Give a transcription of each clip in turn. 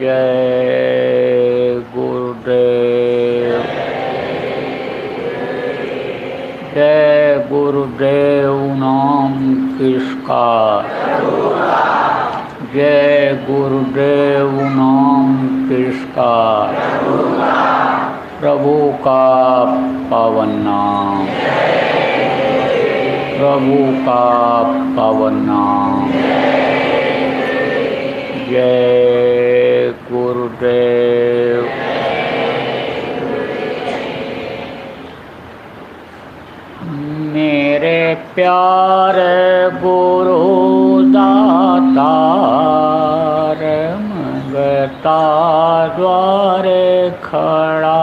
जय गुरुदेव। जय गुरुदेव नाम किसका, जय गुरुदेव नाम किसका, प्रभु का पावन नाम, प्रभु का पावन नाम। जय गुरुदेव। मेरे प्यारे गुरु दातार मंगता द्वारे खड़ा,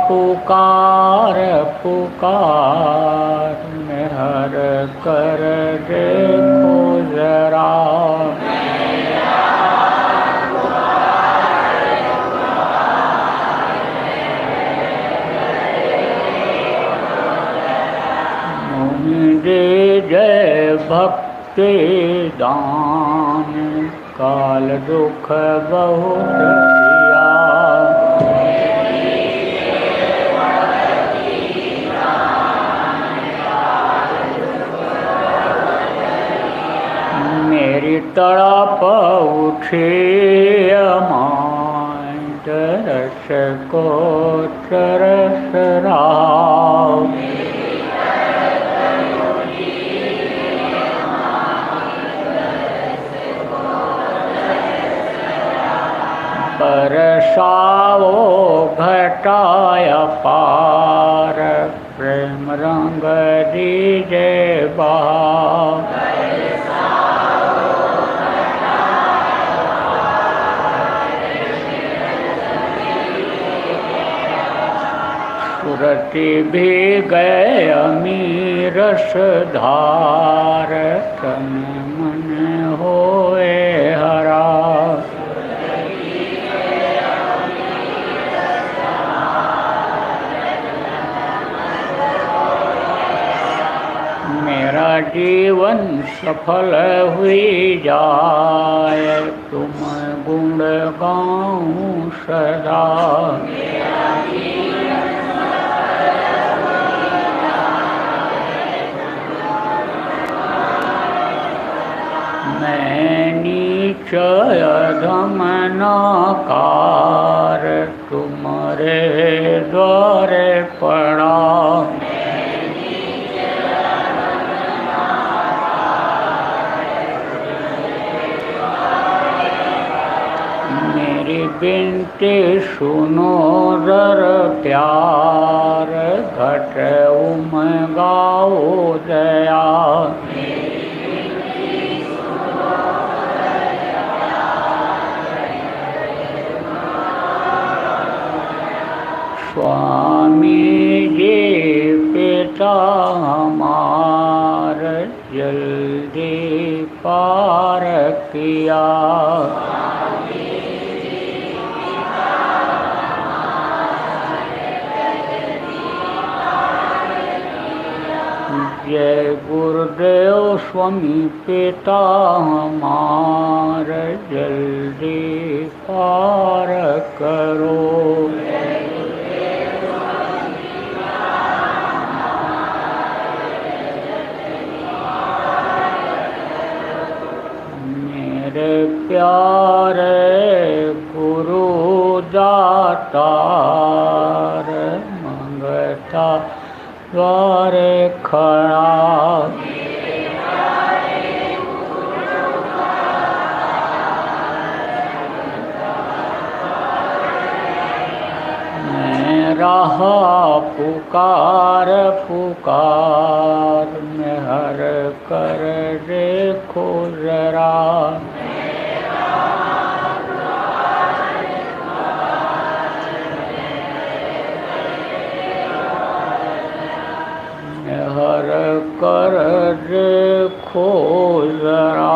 पुकार पुकार मेहर कर देखो जरा, मुझे जय भक्ति दान काल दुख बहुत तड़प उठे अमां तरस को तरस रहा, बरसाओ घटाय पार प्रेम रंग दीजे बहा, सुरति भी गए अमीरस धार तन मन होए हरा, मेरा जीवन सफल हुई जाए तुम गुण गाऊं सदा, नीचय धम नकार तुम्हारे द्वारे पड़ा, मेरी बिनती सुनो दर प्यार घट उमगाओ दया, स्वामी जी पिता हमार जल्दी पार किया, जय गुरुदेव स्वामी पिता हमार जल्दी पार करो, प्यारे गुरु दातार मंगता द्वारे खड़ा, मैं रहा पुकार पुकार मेहर कर देखो जरा, हर कर देखो जरा,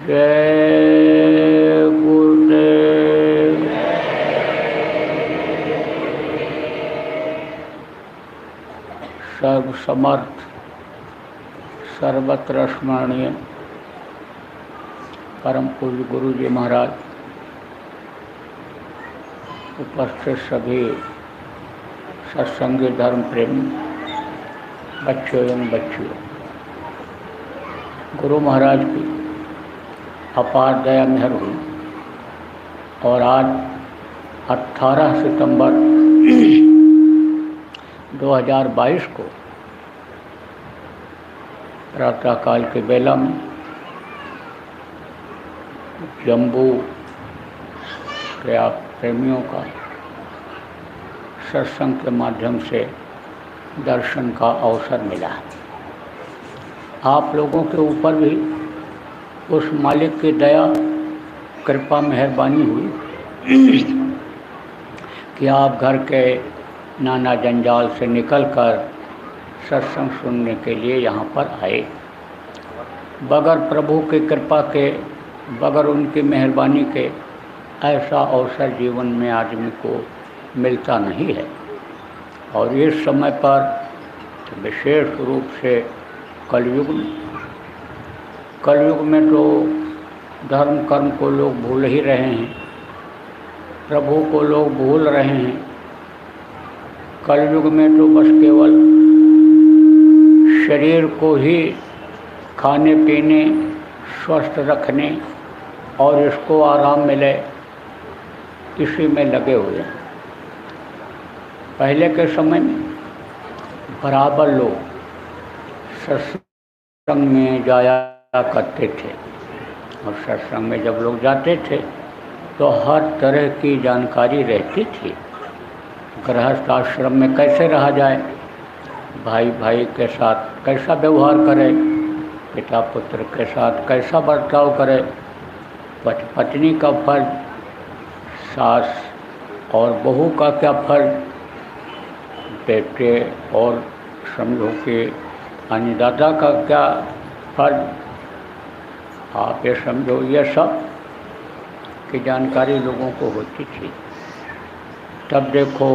जय गुरुदेव। सर्वसमर्थ सर्वत्र स्मरणीय परम पूज्य गुरु जी महाराज, उपस्थित सभी सत्संगी धर्म प्रेमी बच्चों एवं बच्चियों, गुरु महाराज की अपार दया मेहर हुई और आज 18 सितंबर 2022 को प्रातःकाल के बेला में जम्बू के आप प्रेमियों का सत्संग के माध्यम से दर्शन का अवसर मिला। आप लोगों के ऊपर भी उस मालिक की दया कृपा मेहरबानी हुई कि आप घर के नाना जंजाल से निकलकर सत्संग सुनने के लिए यहाँ पर आए। बगैर प्रभु की कृपा के, बगैर उनकी मेहरबानी के ऐसा अवसर जीवन में आदमी को मिलता नहीं है। और इस समय पर विशेष रूप से कलयुग में तो धर्म कर्म को लोग भूल ही रहे हैं, प्रभु को लोग भूल रहे हैं। कलयुग में तो बस केवल शरीर को ही खाने पीने, स्वस्थ रखने और इसको आराम मिले, इसी में लगे हुए हैं। पहले के समय में बराबर लोग सत्संग में जाया करते थे और सत्संग में जब लोग जाते थे तो हर तरह की जानकारी रहती थी। गृहस्थ आश्रम में कैसे रहा जाए, भाई भाई के साथ कैसा व्यवहार करे, पिता पुत्र के साथ कैसा बर्ताव करे, पत्नी का फर्ज, सास और बहू का क्या फर्ज, बेटे और समझो कि अन्नदाता का क्या फर्ज, आप ये समझो, ये सब की जानकारी लोगों को होती थी। तब देखो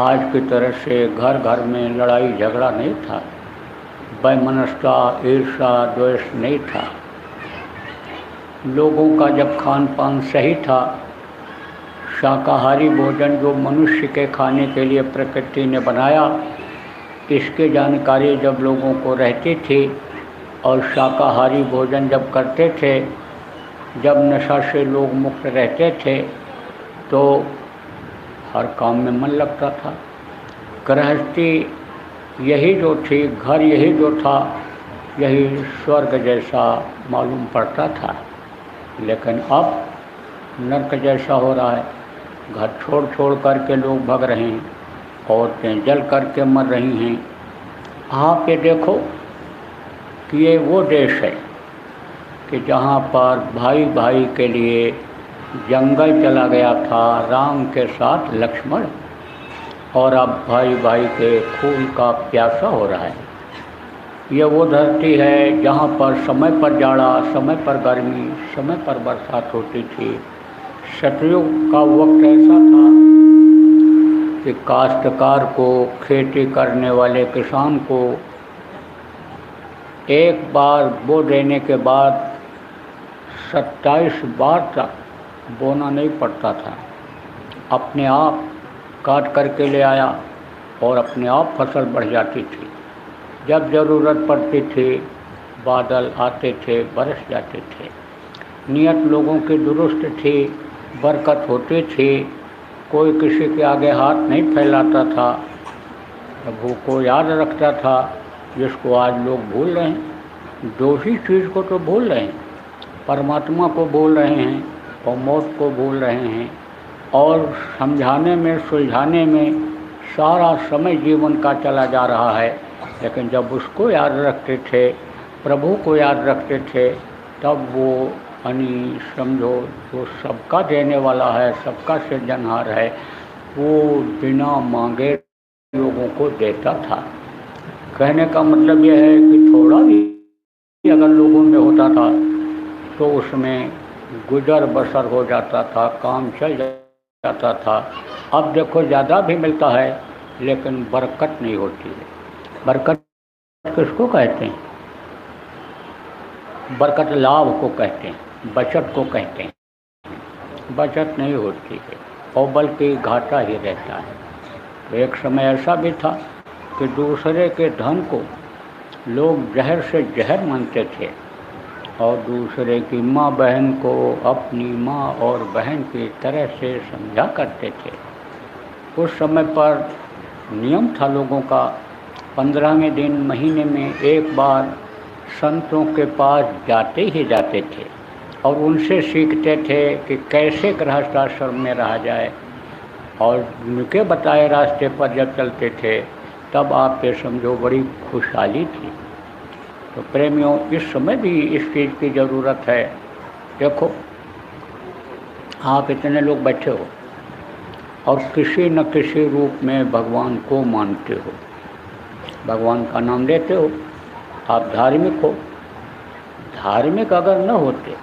आज की तरह से घर घर में लड़ाई झगड़ा नहीं था, वैमनस्यता ईर्ष्या द्वेष नहीं था। लोगों का जब खान पान सही था, शाकाहारी भोजन जो मनुष्य के खाने के लिए प्रकृति ने बनाया, इसकी जानकारी जब लोगों को रहती थी और शाकाहारी भोजन जब करते थे, जब नशा से लोग मुक्त रहते थे तो हर काम में मन लगता था। गृहस्थी यही जो थी, घर यही जो था, यही स्वर्ग जैसा मालूम पड़ता था। लेकिन अब नरक जैसा हो रहा है। घर छोड़ छोड़ करके लोग भाग रहे हैं, औरतें जल करके मर रही हैं। आप ये देखो कि ये वो देश है कि जहाँ पर भाई भाई के लिए जंगल चला गया था राम के साथ लक्ष्मण, और अब भाई भाई के खून का प्यासा हो रहा है। ये वो धरती है जहाँ पर समय पर जाड़ा, समय पर गर्मी, समय पर बरसात होती थी। सतयुग का वक्त ऐसा था कि काश्तकार को, खेती करने वाले किसान को एक बार बो देने के बाद 27 बार तक बोना नहीं पड़ता था। अपने आप काट करके ले आया और अपने आप फसल बढ़ जाती थी। जब ज़रूरत पड़ती थी बादल आते थे, बरस जाते थे। नियत लोगों की दुरुस्त थी, बरकत होती थी, कोई किसी के आगे हाथ नहीं फैलाता था, प्रभु को याद रखता था, जिसको आज लोग भूल रहे हैं। दो ही चीज़ को तो भूल रहे हैं, परमात्मा को भूल रहे हैं और मौत को भूल रहे हैं। और समझाने में, सुलझाने में सारा समय जीवन का चला जा रहा है। लेकिन जब उसको याद रखते थे, प्रभु को याद रखते थे, तब वो अनि समझो जो सबका देने वाला है, सबका सृजनहार है, वो बिना मांगे लोगों को देता था। कहने का मतलब यह है कि थोड़ा भी अगर लोगों में होता था तो उसमें गुजर बसर हो जाता था, काम चल जाता था। अब देखो ज़्यादा भी मिलता है लेकिन बरकत नहीं होती है। बरकत किसको कहते हैं? बरकत लाभ को कहते हैं, बचत को कहते हैं। बचत नहीं होती है और बल्कि घाटा ही रहता है। तो एक समय ऐसा भी था कि दूसरे के धन को लोग जहर से जहर मानते थे और दूसरे की माँ बहन को अपनी माँ और बहन की तरह से समझा करते थे। उस समय पर नियम था लोगों का, 15वें दिन महीने में एक बार संतों के पास जाते ही जाते थे और उनसे सीखते थे कि कैसे गृहस्थाश्रम में रहा जाए। और उनके बताए रास्ते पर जब चलते थे तब आप ये समझो बड़ी खुशहाली थी। तो प्रेमियों, इस समय भी इस चीज़ की ज़रूरत है। देखो, आप इतने लोग बैठे हो और किसी न किसी रूप में भगवान को मानते हो, भगवान का नाम लेते हो, आप धार्मिक हो। धार्मिक अगर न होते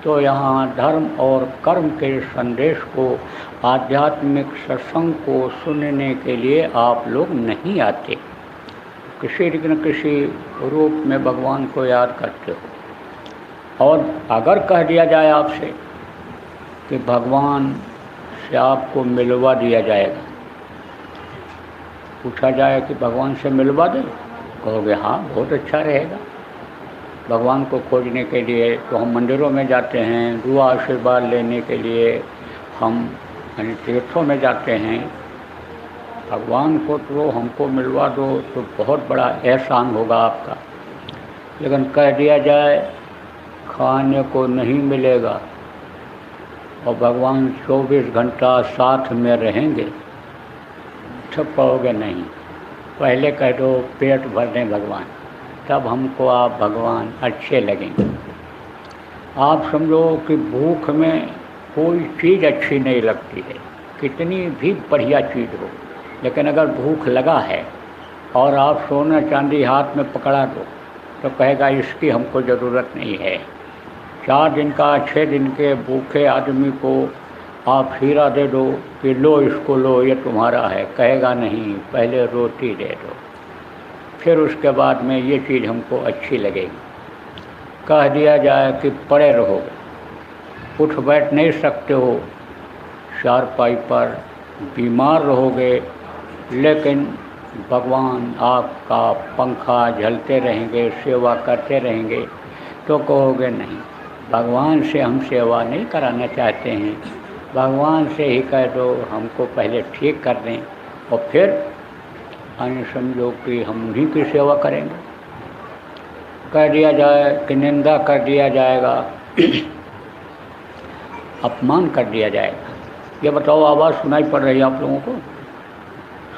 तो यहाँ धर्म और कर्म के संदेश को, आध्यात्मिक सत्संग को सुनने के लिए आप लोग नहीं आते। किसी न किसी रूप में भगवान को याद करते हो। और अगर कह दिया जाए आपसे कि भगवान से आपको मिलवा दिया जाएगा, पूछा जाए कि भगवान से मिलवा दे, कहोगे हाँ बहुत अच्छा रहेगा। भगवान को खोजने के लिए तो हम मंदिरों में जाते हैं, दुआ आशीर्वाद लेने के लिए हम यानी तीर्थों में जाते हैं। भगवान को तो हमको मिलवा दो तो बहुत बड़ा एहसान होगा आपका। लेकिन कह दिया जाए खाने को नहीं मिलेगा और भगवान 24 घंटा साथ में रहेंगे, तब कहोगे नहीं। पहले कह दो पेट भर दें भगवान, तब हमको आप भगवान अच्छे लगेंगे। आप समझो कि भूख में कोई चीज़ अच्छी नहीं लगती है, कितनी भी बढ़िया चीज़ हो, लेकिन अगर भूख लगा है और आप सोना चांदी हाथ में पकड़ा दो तो कहेगा इसकी हमको ज़रूरत नहीं है। 4 दिन का 6 दिन के भूखे आदमी को आप हीरा दे दो कि लो इसको लो, ये तुम्हारा है, कहेगा नहीं, पहले रोटी दे दो, फिर उसके बाद में ये चीज़ हमको अच्छी लगेगी। कह दिया जाए कि पड़े रहोगे, उठ बैठ नहीं सकते हो, चारपाई पर बीमार रहोगे, लेकिन भगवान आपका पंखा झलते रहेंगे, सेवा करते रहेंगे, तो कहोगे नहीं, भगवान से हम सेवा नहीं कराना चाहते हैं, भगवान से ही कह दो हमको पहले ठीक कर दें और फिर अन्य समझो कि हम उन्हीं की सेवा करेंगे। कह दिया जाए कि निंदा कर दिया जाएगा, अपमान कर दिया जाएगा। ये बताओ, आवाज़ सुनाई पड़ रही है आप लोगों को?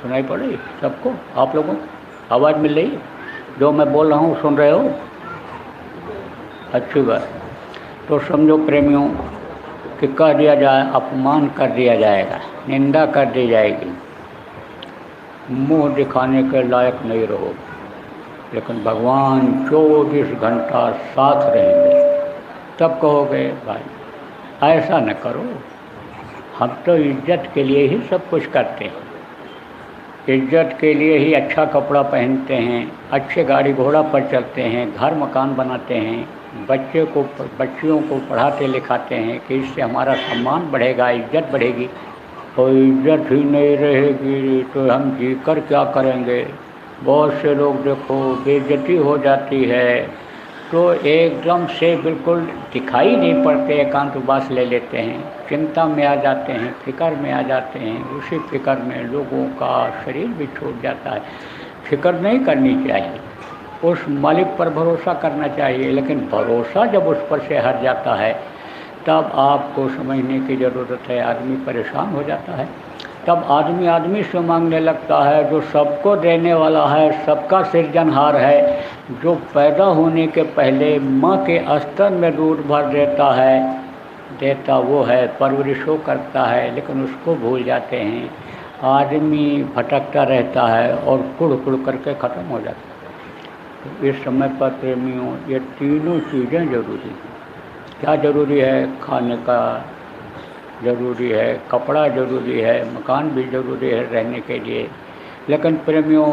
सुनाई पड़ रही सबको? आप लोगों को आवाज़ मिल रही है? जो मैं बोल रहा हूँ सुन रहे हो? अच्छी बात। तो समझो प्रेमियों कि कह दिया जाए, अपमान कर दिया जाएगा, निंदा कर दी जाएगी, मुंह दिखाने के लायक नहीं रहो, लेकिन भगवान 24 घंटा साथ रहेंगे, तब कहोगे भाई ऐसा न करो, हम तो इज्जत के लिए ही सब कुछ करते हैं, इज्जत के लिए ही अच्छा कपड़ा पहनते हैं, अच्छे गाड़ी घोड़ा पर चलते हैं, घर मकान बनाते हैं, बच्चियों को पढ़ाते लिखाते हैं कि इससे हमारा सम्मान बढ़ेगा, इज्जत बढ़ेगी। और इज्जत ही नहीं रहेगी तो हम जी कर क्या करेंगे? बहुत से लोग देखो बेइज्जती हो जाती है तो एकदम से बिल्कुल दिखाई नहीं पड़ते, एकांतवास ले लेते हैं, चिंता में आ जाते हैं, फिक्र में आ जाते हैं। उसी फिक्र में लोगों का शरीर भी छूट जाता है। फिक्र नहीं करनी चाहिए, उस मालिक पर भरोसा करना चाहिए, लेकिन भरोसा जब उस पर से हट जाता है तब आपको समझने की ज़रूरत है। आदमी परेशान हो जाता है, तब आदमी से मांगने लगता है जो सबको देने वाला है, सबका सृजनहार है, जो पैदा होने के पहले माँ के स्तन में दूध भर देता वो है, परवरिशों करता है, लेकिन उसको भूल जाते हैं। आदमी भटकता रहता है और कुड़ करके ख़त्म हो जाता है। तो इस समय पर प्रेमियों ये तीनों चीज़ें ज़रूरी हैं। क्या ज़रूरी है? खाने का ज़रूरी है, कपड़ा ज़रूरी है, मकान भी ज़रूरी है रहने के लिए, लेकिन प्रेमियों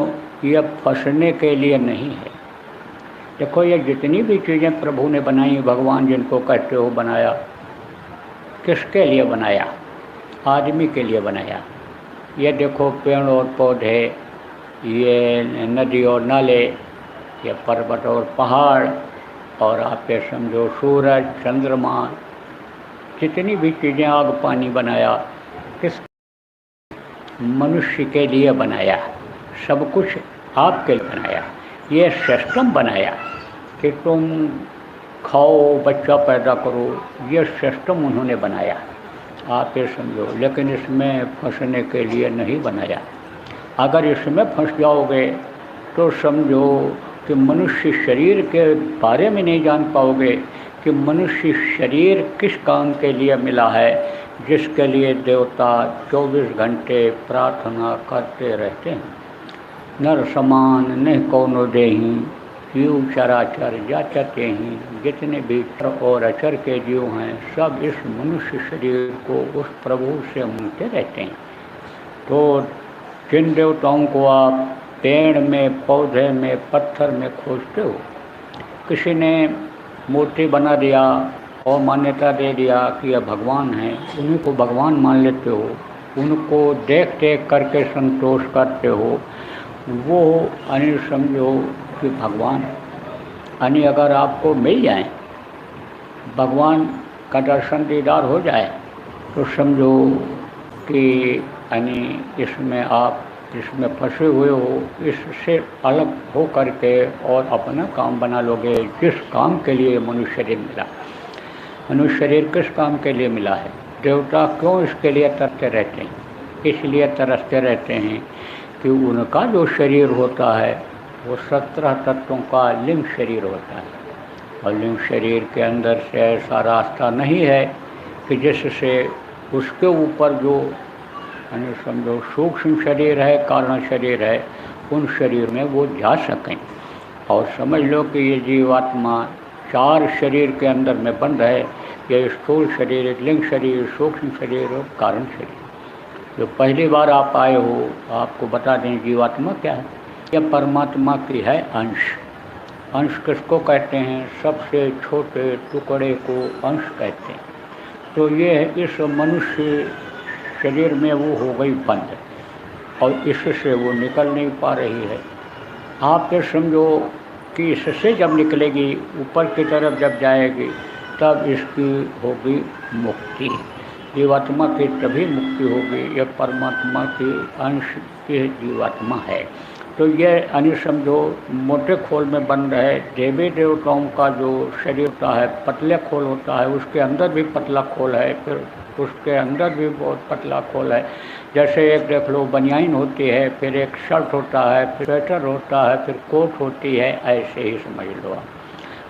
ये फंसने के लिए नहीं है। देखो, ये जितनी भी चीज़ें प्रभु ने बनाई, भगवान जिनको कहते हो बनाया, किसके लिए बनाया? आदमी के लिए बनाया। ये देखो, पेड़ और पौधे, ये नदी और नाले, ये पर्वत और पहाड़, और आप ये समझो सूरज, चंद्रमा, जितनी भी चीज़ें, आग पानी बनाया, किस मनुष्य के लिए बनाया। सब कुछ आपके लिए बनाया। ये सिस्टम बनाया कि तुम खाओ, बच्चा पैदा करो, ये सिस्टम उन्होंने बनाया, आप ये समझो। लेकिन इसमें फंसने के लिए नहीं बनाया। अगर इसमें फंस जाओगे तो समझो कि मनुष्य शरीर के बारे में नहीं जान पाओगे कि मनुष्य शरीर किस काम के लिए मिला है, जिसके लिए देवता 24 घंटे प्रार्थना करते रहते हैं। नर समान नहीं कौनो देही, जीव चराचर जाचते ही। जितने भी चर और अचर के जीव हैं, सब इस मनुष्य शरीर को उस प्रभु से मांगते रहते हैं। तो जिन देवताओं को आप पेड़ में, पौधे में, पत्थर में खोजते हो, किसी ने मूर्ति बना दिया और मान्यता दे दिया कि यह भगवान है, उन्हीं को भगवान मान लेते हो, उनको देख देख करके संतोष करते हो, वो यानी समझो कि भगवान यानी अगर आपको मिल जाए, भगवान का दर्शन दीदार हो जाए, तो समझो कि यानी इसमें फंसे हुए हो, इससे अलग हो करके और अपना काम बना लोगे। जिस काम के लिए मनुष्य शरीर मिला, मनुष्य शरीर किस काम के लिए मिला है? देवता क्यों इसके लिए तरसते रहते हैं? इसलिए तरसते रहते हैं कि उनका जो शरीर होता है वो 17 तत्वों का लिंग शरीर होता है, और लिंग शरीर के अंदर से ऐसा रास्ता नहीं है कि जिससे उसके ऊपर जो यानी समझो सूक्ष्म शरीर है, कारण शरीर है, उन शरीर में वो जा सकें। और समझ लो कि ये जीवात्मा 4 शरीर के अंदर में बंद है। ये स्थूल शरीर, लिंग शरीर, सूक्ष्म शरीर और कारण शरीर। जो पहली बार आप आए हो, आपको बता दें जीवात्मा क्या है। यह परमात्मा की है अंश। अंश किसको कहते हैं? सबसे छोटे टुकड़े को अंश कहते हैं। तो ये इस मनुष्य शरीर में वो हो गई बंद, और इससे वो निकल नहीं पा रही है। आप ये समझो कि इससे जब निकलेगी, ऊपर की तरफ जब जाएगी, तब इसकी होगी मुक्ति। जीवात्मा की तभी मुक्ति होगी। यह परमात्मा की अंश की जीवात्मा है। तो ये यानी समझो मोटे खोल में बंद है। देवी देवताओं का जो शरीर होता है पतले खोल होता है, उसके अंदर भी पतला खोल है, फिर उसके अंदर भी बहुत पतला खोल है। जैसे एक देख लो बनियाइन होती है, फिर एक शर्ट होता है, फिर स्वेटर होता है, फिर कोट होती है, ऐसे ही समझ लो आप।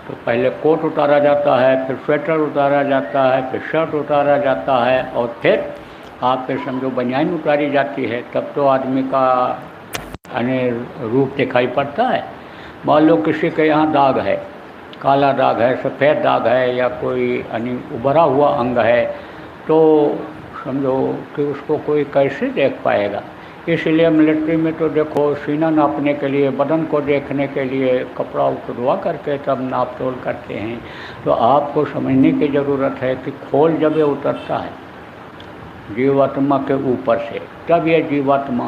तो पहले कोट उतारा जाता है, फिर स्वेटर उतारा जाता है, फिर शर्ट उतारा जाता है, और फिर आप फिर समझो बनियाइन उतारी जाती है। तब तो आदमी का यानी रूप दिखाई पड़ता है। मान लो किसी के यहाँ दाग है, काला दाग है, सफ़ेद दाग है, या कोई यानी उभरा हुआ अंग है, तो समझो कि उसको कोई कैसे देख पाएगा। इसलिए मिलिट्री में तो देखो, सीना नापने के लिए, बदन को देखने के लिए कपड़ा उतरवा करके तब नाप तोल करते हैं। तो आपको समझने की ज़रूरत है कि खोल जब ये उतरता है जीवात्मा के ऊपर से, तब यह जीवात्मा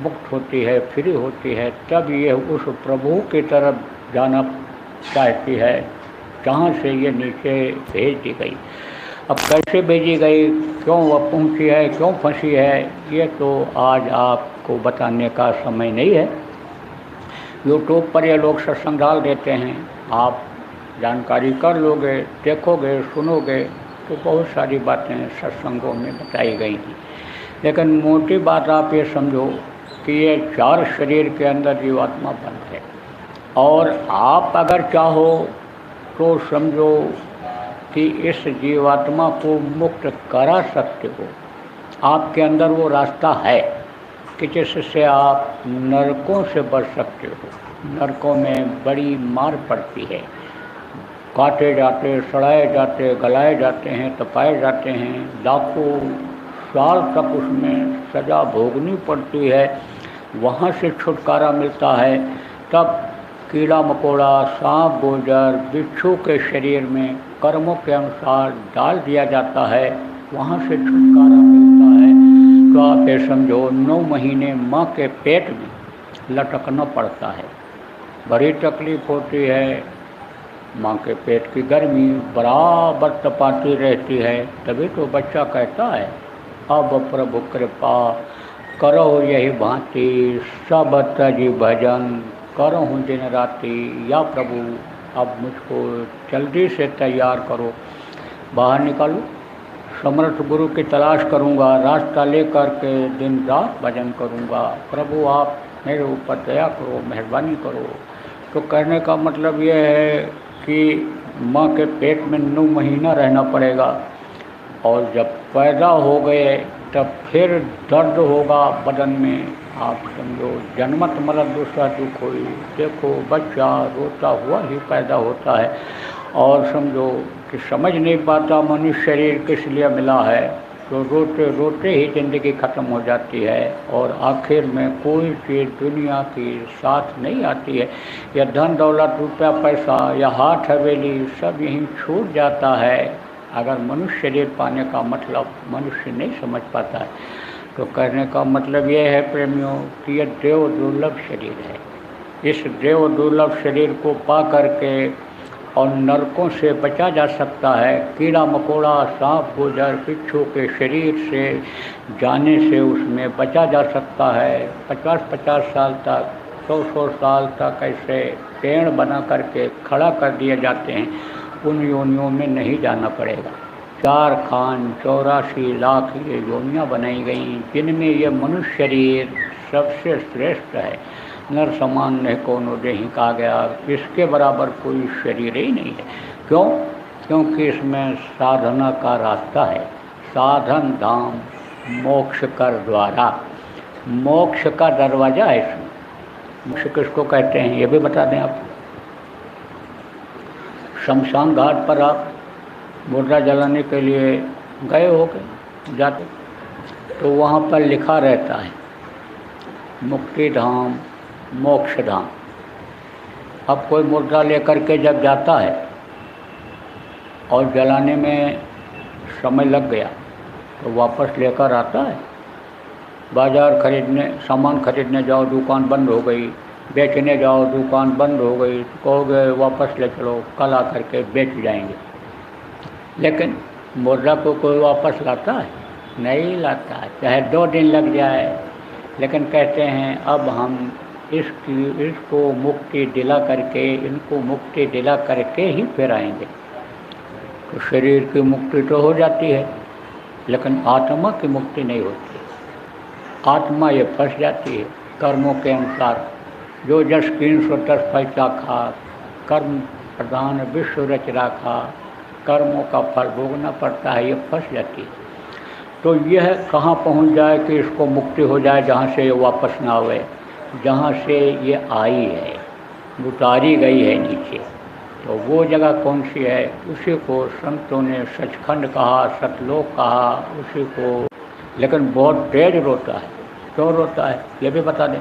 मुक्त होती है, फ्री होती है। तब ये उस प्रभु की तरफ जाना चाहती है जहाँ से ये नीचे भेज दी गई। अब कैसे भेजी गई, क्यों वह पहुँची है, क्यों फंसी है, ये तो आज आपको बताने का समय नहीं है। यूट्यूब पर ये लोग सत्संग डाल देते हैं, आप जानकारी कर लोगे, देखोगे, सुनोगे, तो बहुत सारी बातें सत्संगों में बताई गई हैं। लेकिन मोटी बात आप ये समझो कि ये 4 शरीर के अंदर जीवात्मा बंद है, और आप अगर चाहो तो समझो कि इस जीवात्मा को मुक्त करा सकते हो। आपके अंदर वो रास्ता है कि जिससे आप नरकों से बच सकते हो। नरकों में बड़ी मार पड़ती है, काटे जाते, सड़ाए जाते, गलाए जाते हैं, तपाए जाते हैं, लाखों साल तक उसमें सज़ा भोगनी पड़ती है। वहाँ से छुटकारा मिलता है, तब कीड़ा मकोड़ा, सांप गोजर, बिच्छू के शरीर में कर्मों के अनुसार डाल दिया जाता है, वहाँ से छुटकारा मिलता है। तो आप ये समझो 9 महीने माँ के पेट में लटकना पड़ता है, बड़ी तकलीफ़ होती है। माँ के पेट की गर्मी बराबर तपाती रहती है, तभी तो बच्चा कहता है अब प्रभु कृपा करो यही भांति, सब तजी भजन करहूँ दिन राति। या प्रभु अब मुझको जल्दी से तैयार करो, बाहर निकालो, समर्थ गुरु की तलाश करूँगा, रास्ता लेकर के दिन रात भजन करूँगा। प्रभु आप मेरे ऊपर दया करो, मेहरबानी करो। तो कहने का मतलब ये है कि माँ के पेट में 9 महीना रहना पड़ेगा, और जब पैदा हो गए तब फिर दर्द होगा बदन में। आप समझो जन्मत मरद दूसरा दुख हुई। देखो बच्चा रोता हुआ ही पैदा होता है, और समझो कि समझ नहीं पाता मनुष्य शरीर किस लिए मिला है, तो रोते रोते ही ज़िंदगी ख़त्म हो जाती है, और आखिर में कोई चीज़ दुनिया की साथ नहीं आती है। या धन दौलत रुपया पैसा या हाथ हवेली सब यहीं छूट जाता है, अगर मनुष्य शरीर पाने का मतलब मनुष्य नहीं समझ पाता है। तो कहने का मतलब ये है प्रेमियों कि यह देव दुर्लभ शरीर है। इस देव दुर्लभ शरीर को पा करके और नरकों से बचा जा सकता है। कीड़ा मकोड़ा, सांप गोजर, बिच्छू के शरीर से जाने से उसमें बचा जा सकता है। 50-50 साल तक, 100-100 साल तक ऐसे पेड़ बना करके खड़ा कर दिए जाते हैं, उन योनियों में नहीं जाना पड़ेगा। 4 खान 84 लाख ये योनियाँ बनाई गई, जिनमें ये मनुष्य शरीर सबसे श्रेष्ठ है। नर समान नहीं कोनो देहि कहा गया, इसके बराबर कोई शरीर ही नहीं है। क्यों? क्योंकि इसमें साधना का रास्ता है, साधन धाम मोक्ष कर द्वारा, मोक्ष का दरवाज़ा है इसमें। मोक्ष किसको कहते हैं ये भी बता दें आप। शमशान घाट पर आप मुर्दा जलाने के लिए गए हो गए जाते, तो वहाँ पर लिखा रहता है मुक्ति धाम मोक्ष धाम। अब कोई मुर्दा लेकर के जब जाता है और जलाने में समय लग गया तो वापस लेकर आता है। बाज़ार खरीदने, सामान खरीदने जाओ, दुकान बंद हो गई, बेचने जाओ, दुकान बंद हो गई, तो कहोगे वापस ले चलो, कल आ करके बेच जाएंगे। लेकिन मुर्दा को कोई वापस लाता है? नहीं लाता है, चाहे 2 दिन लग जाए। लेकिन कहते हैं अब हम इसको मुक्ति दिला करके, इनको मुक्ति दिला करके ही फिर आएंगे। तो शरीर की मुक्ति तो हो जाती है, लेकिन आत्मा की मुक्ति नहीं होती। आत्मा ये फंस जाती है कर्मों के अनुसार। जो जस कीन सो तस फल चाखा, कर्म प्रधान विश्व रच राखा, कर्मों का फल भोगना पड़ता है, ये फंस जाती है। तो यह कहाँ पहुँच जाए कि इसको मुक्ति हो जाए, जहाँ से ये वापस ना आवे, जहाँ से ये आई है, उतारी गई है नीचे। तो वो जगह कौन सी है? उसी को संतों ने सचखंड कहा, सतलोक कहा, उसी को। लेकिन बहुत तेज रोता है। क्यों रोता है ये भी बता दें।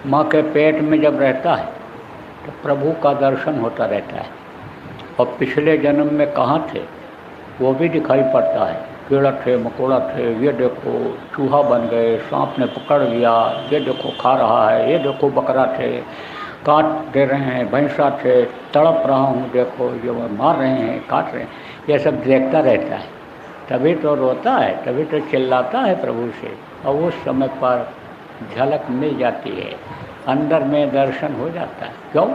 माँ के पेट में जब रहता है तो प्रभु का दर्शन होता रहता है, और पिछले जन्म में कहाँ थे वो भी दिखाई पड़ता है। कीड़ा थे, मकोड़ा थे, ये देखो चूहा बन गए, सांप ने पकड़ लिया, ये देखो खा रहा है, ये देखो बकरा थे, काट दे रहे हैं, भैंसा थे, तड़प रहा हूँ, देखो ये मार रहे हैं, काट रहे हैं, ये सब देखता रहता है। तभी तो रोता है, तभी तो चिल्लाता है प्रभु से, और उस समय पर झलक मिल जाती है, अंदर में दर्शन हो जाता है। क्यों?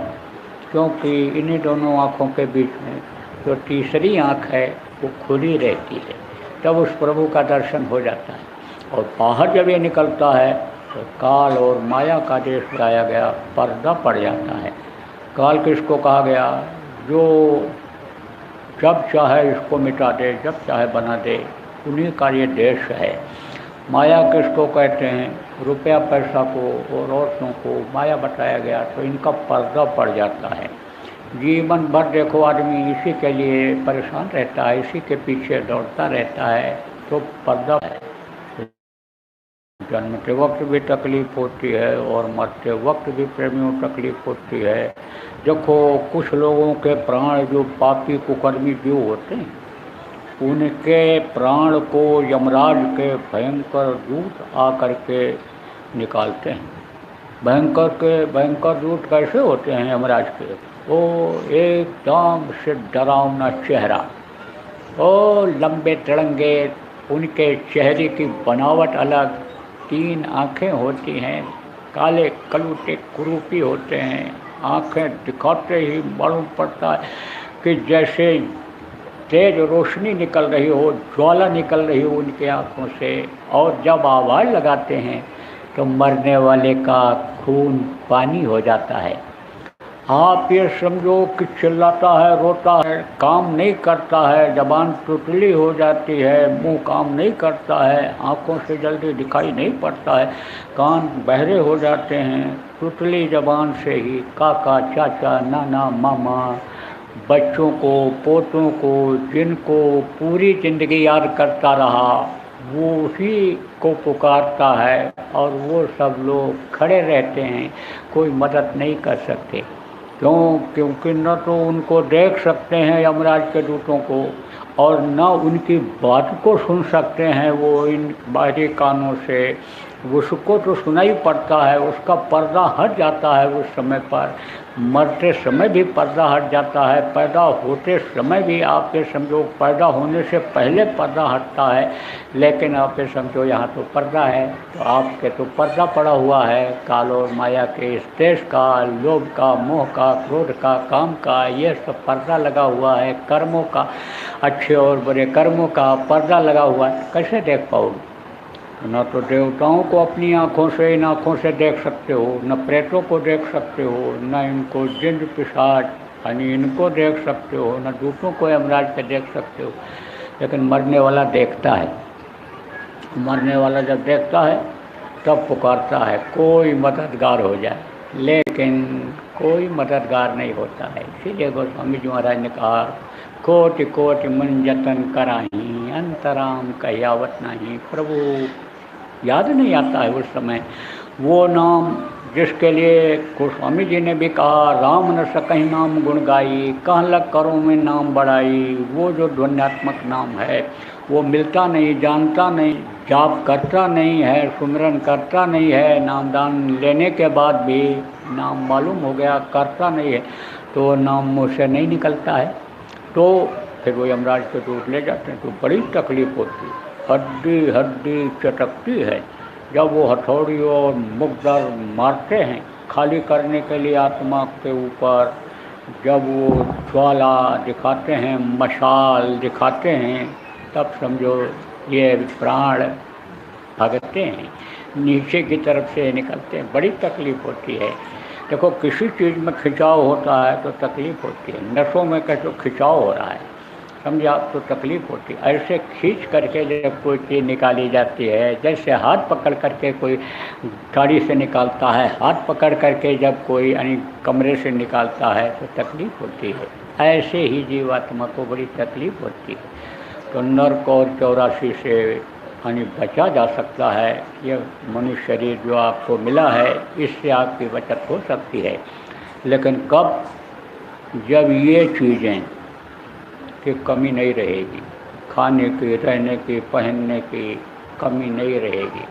क्योंकि इन्हीं दोनों आँखों के बीच में जो तीसरी आँख है वो खुली रहती है, तब उस प्रभु का दर्शन हो जाता है। और बाहर जब ये निकलता है तो काल और माया का देश बताया गया, पर्दा पड़ जाता है। काल किसको कहा गया? जो जब चाहे इसको मिटा दे, जब चाहे बना दे, उन्हीं का ये देश है। माया किसको कहते हैं? रुपया पैसा को और औरतों को माया बताया गया, तो इनका पर्दा पड़ जाता है। जीवन भर देखो आदमी इसी के लिए परेशान रहता है, इसी के पीछे दौड़ता रहता है, तो पर्दा है। जन्मते वक्त भी तकलीफ़ होती है और मरते वक्त भी प्रेमियों तकलीफ़ होती है। देखो कुछ लोगों के प्राण जो पापी कुकर्मी जीव होते हैं, उनके प्राण को यमराज के भयंकर दूत आकर के निकालते हैं। भयंकर दूत कैसे होते हैं यमराज के? वो एकदम से डरावना चेहरा, ओ लंबे तिरंगे, उनके चेहरे की बनावट अलग, 3 आँखें होती हैं, काले कलूटे कुरूपी होते हैं। आँखें दिखाते ही मालूम पड़ता है कि जैसे तेज रोशनी निकल रही हो, ज्वाला निकल रही हो उनके आँखों से। और जब आवाज़ लगाते हैं तो मरने वाले का खून पानी हो जाता है। आप ये समझो कि चिल्लाता है, रोता है, काम नहीं करता है, जबान टुटली हो जाती है, मुंह काम नहीं करता है, आँखों से जल्दी दिखाई नहीं पड़ता है, कान बहरे हो जाते हैं, टुटली जबान से ही काका, चाचा, नाना, मामा, बच्चों को, पोतों को, जिनको पूरी ज़िंदगी याद करता रहा, वो उसी को पुकारता है और वो सब लोग खड़े रहते हैं, कोई मदद नहीं कर सकते। क्यों? क्योंकि न तो उनको देख सकते हैं यमराज के दूतों को, और न उनकी बात को सुन सकते हैं वो इन बाहरी कानों से। उसको तो सुनाई पड़ता है, उसका पर्दा हट जाता है उस समय पर। मरते समय भी पर्दा हट जाता है, पैदा होते समय भी आप ये समझो, पैदा होने से पहले पर्दा हटता है, लेकिन आप ये समझो यहाँ तो पर्दा है, तो आपके तो पर्दा पड़ा हुआ है काल और माया के, इस देश का, लोभ का, मोह का, क्रोध का, काम का, ये सब पर्दा लगा हुआ है, कर्मों का, अच्छे और बुरे कर्मों का पर्दा लगा हुआ है। कैसे देख पाओगे? न तो देवताओं को अपनी आँखों से, इन आँखों से देख सकते हो, न प्रेतों को देख सकते हो, न इनको जिन्न पिशाच यानी इनको देख सकते हो, न दूतों को यमराज के देख सकते हो। लेकिन मरने वाला देखता है। मरने वाला जब देखता है तब पुकारता है कोई मददगार हो जाए, लेकिन कोई मददगार नहीं होता है। इसीलिए गोस्वामी जी महाराज ने कहा, कोटि कोटि मन जतन कराही, अंतराम कहियावत नहीं। प्रभु याद नहीं आता है उस समय वो नाम जिसके लिए गोस्वामी जी ने भी कहा, राम न सकहि नाम गुण गाई, कहाँ लग करो में नाम बढ़ाई। वो जो ध्वन्यात्मक नाम है वो मिलता नहीं, जानता नहीं, जाप करता नहीं है, सुमिरन करता नहीं है, नामदान लेने के बाद भी नाम मालूम हो गया, करता नहीं है, तो नाम मुँह से नहीं निकलता है। तो फिर वो यमराज के दूत ले जाते हैं, तो बड़ी तकलीफ़ होती है, हड्डी हड्डी चटकती है। जब वो हथौड़ी और मुकदर मारते हैं खाली करने के लिए आत्मा के ऊपर, जब वो ज्वाला दिखाते हैं, मशाल दिखाते हैं, तब समझो ये प्राण भागते हैं, नीचे की तरफ से निकलते हैं। बड़ी तकलीफ़ होती है। देखो किसी चीज़ में खिंचाव होता है तो तकलीफ़ होती है। नसों में कैसे खिंचाव हो रहा है, समझे आप, तो तकलीफ़ होती है। ऐसे खींच करके जब कोई चीज़ निकाली जाती है, जैसे हाथ पकड़ करके कोई गाड़ी से निकालता है, हाथ पकड़ करके जब कोई यानी कमरे से निकालता है तो तकलीफ़ होती है। ऐसे ही जीवात्मा को बड़ी तकलीफ़ होती है। तो नर्क और 84 से यानी बचा जा सकता है। ये मनुष्य शरीर जो आपको मिला है, इससे आपकी बचत हो सकती है। लेकिन कब? जब ये चीज़ें की कमी नहीं रहेगी, खाने की, रहने की, पहनने की कमी नहीं रहेगी,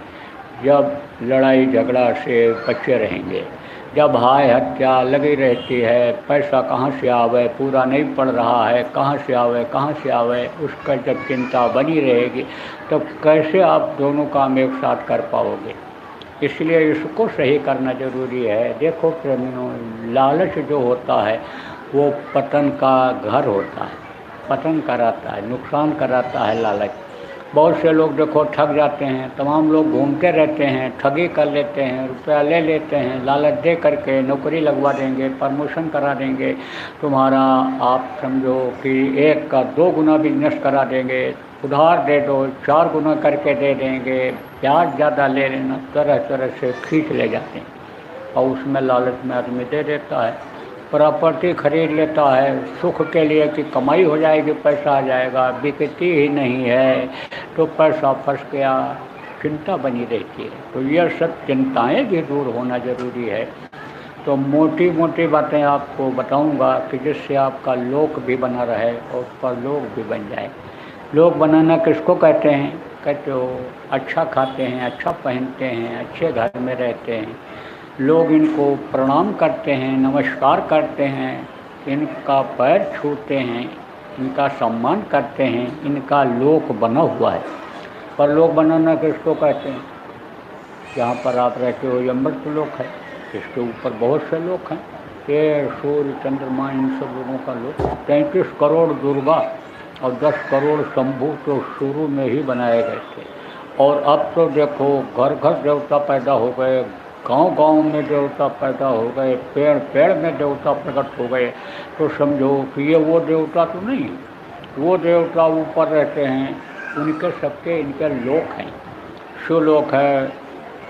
जब लड़ाई झगड़ा से बचे रहेंगे, जब हाय हत्या लगी रहती है, पैसा कहाँ से आवे, पूरा नहीं पड़ रहा है, कहाँ से आवे, कहाँ से आवे, उसका जब चिंता बनी रहेगी, तो कैसे आप दोनों काम एक साथ कर पाओगे? इसलिए इसको सही करना ज़रूरी है। देखो प्रेमियों, लालच जो होता है वो पतन का घर होता है, पतन कराता है, नुकसान कराता है लालच। बहुत से लोग देखो ठग जाते हैं, तमाम लोग घूमते रहते हैं, ठगी कर लेते हैं, रुपया ले लेते हैं, लालच दे करके नौकरी लगवा देंगे, प्रमोशन करा देंगे तुम्हारा, आप समझो कि 1 का 2 गुना बिजनेस करा देंगे, उधार दे दो 4 गुना करके दे देंगे, ब्याज ज़्यादा ले लेना, तरह तरह से खींच ले जाते हैं। और उसमें लालच में आदमी दे देता है, प्रॉपर्टी खरीद लेता है सुख के लिए कि कमाई हो जाएगी, पैसा आ जाएगा, बिकती ही नहीं है तो पैसा फंस गया, चिंता बनी रहती है। तो यह सब चिंताएं भी दूर होना ज़रूरी है। तो मोटी मोटी बातें आपको बताऊंगा कि जिससे आपका लोक भी बना रहे और परलोक भी बन जाए। लोक बनाना किसको कहते हैं? कहते हो अच्छा खाते हैं, अच्छा पहनते हैं, अच्छे घर में रहते हैं, लोग इनको प्रणाम करते हैं, नमस्कार करते हैं, इनका पैर छूते हैं, इनका सम्मान करते हैं, इनका लोक बना हुआ है। पर लोक बनाना किसको कहते हैं? जहाँ पर आप रहते हो ये मृत लोक है, इसके ऊपर बहुत से लोग हैं, ये सूर्य चंद्रमा इन सब लोगों का लोक। 33 करोड़ दुर्गा और 10 करोड़ शंभू तो शुरू में ही बनाए गए थे। और अब तो देखो घर घर देवता पैदा हो गए, गांव गांव में देवता पैदा हो गए, पेड़ पेड़ में देवता प्रकट हो गए। तो समझो कि ये वो देवता तो नहीं है, वो देवता ऊपर रहते हैं, उनके सबके इनके लोक हैं। शिवलोक है,